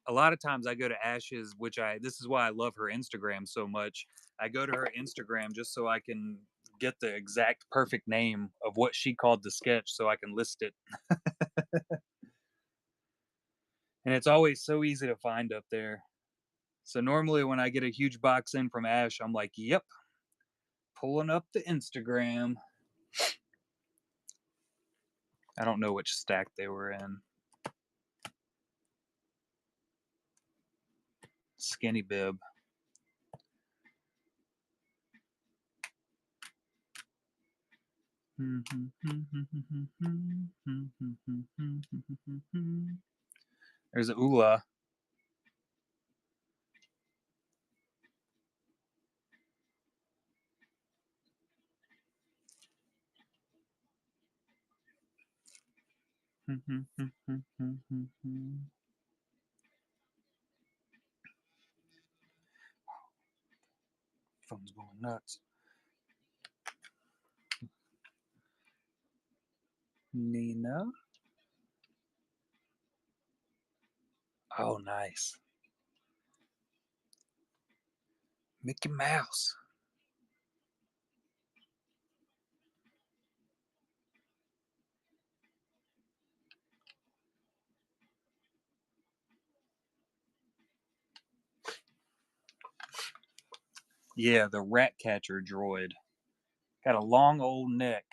A lot of times I go to Ash's, this is why I love her Instagram so much. I go to her Instagram just so I can get the exact perfect name of what she called the sketch so I can list it. And it's always so easy to find up there. So normally when I get a huge box in from Ash, I'm like, yep, pulling up the Instagram. I don't know which stack they were in. Skinny bib. There's a Ula. Phone's going nuts. Nina. Oh, nice. Mickey Mouse. Yeah, the rat catcher droid. Got a long old neck.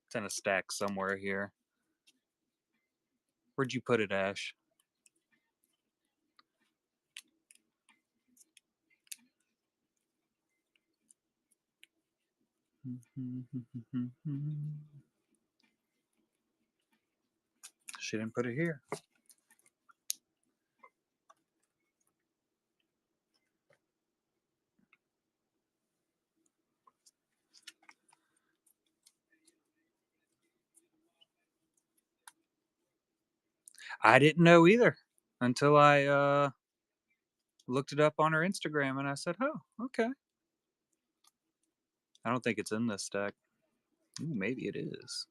It's in a stack somewhere here. Where'd you put it, Ash? She didn't put it here. I didn't know either until I looked it up on her Instagram and I said, "Oh, okay." I don't think it's in this stack. Ooh, maybe it is.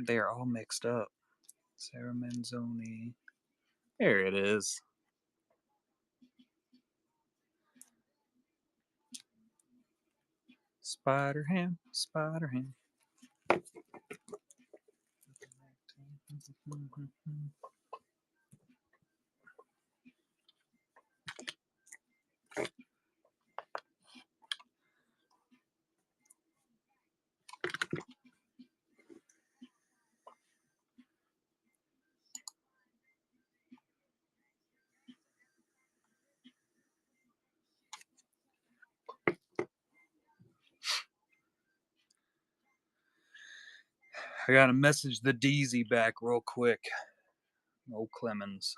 They are all mixed up. Sarah Manzoni. There it is. Spider Ham, Spider Ham. I gotta message the DZ back real quick. Old Clemens.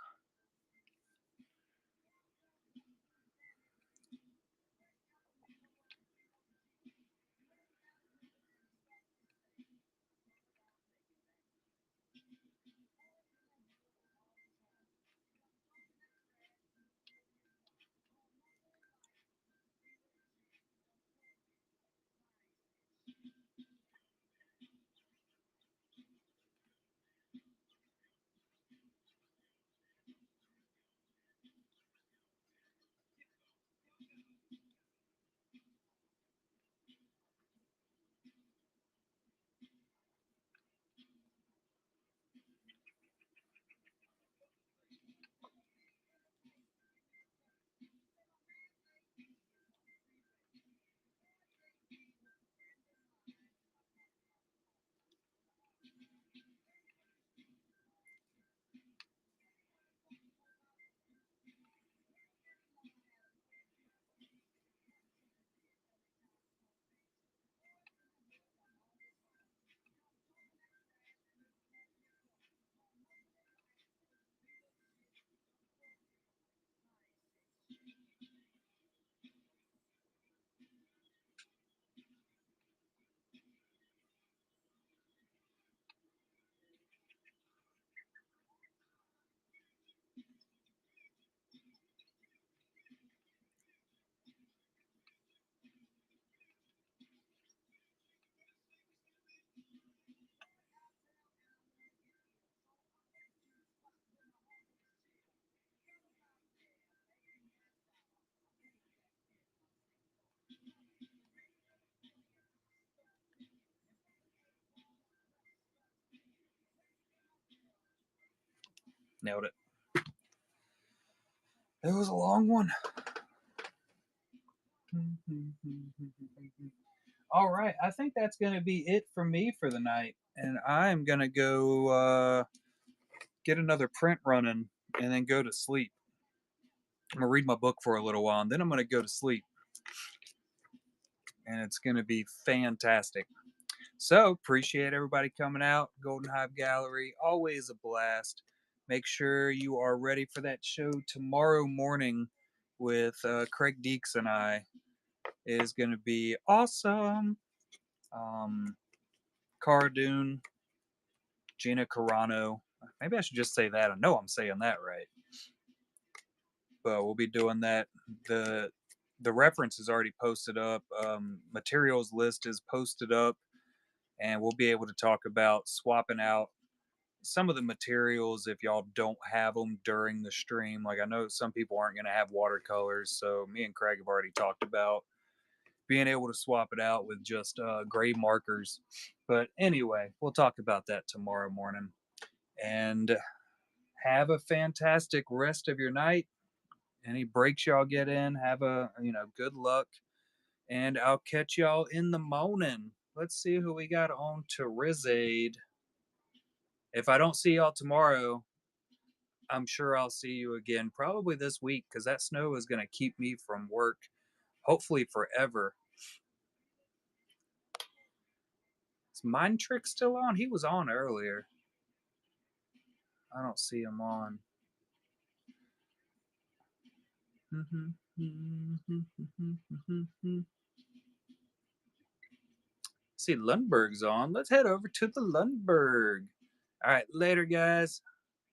Nailed it. It was a long one. All right, I think that's going to be it for me for the night, and I'm going to go get another print running and then go to sleep. I'm going to read my book for a little while, and then I'm going to go to sleep, and it's going to be fantastic. So, appreciate everybody coming out. Golden Hive Gallery, always a blast. Make sure you are ready for that show tomorrow morning with Craig Deeks and I. It is going to be awesome. Cara Gina Carano. Maybe I should just say that. I know I'm saying that right. But we'll be doing that. The reference is already posted up. Materials list is posted up, and we'll be able to talk about swapping out some of the materials if y'all don't have them during the stream. Like I know some people aren't going to have watercolors, so me and Craig have already talked about being able to swap it out with just gray markers. But anyway, we'll talk about that tomorrow morning. And have a fantastic rest of your night. Any breaks y'all get in, have a good luck, and I'll catch y'all in the morning. Let's see who we got on to Rizade. If I don't see y'all tomorrow, I'm sure I'll see you again probably this week because that snow is going to keep me from work, hopefully forever. Is Mind Trick still on? He was on earlier. I don't see him on. See, Lundberg's on. Let's head over to the Lundberg. All right, later, guys.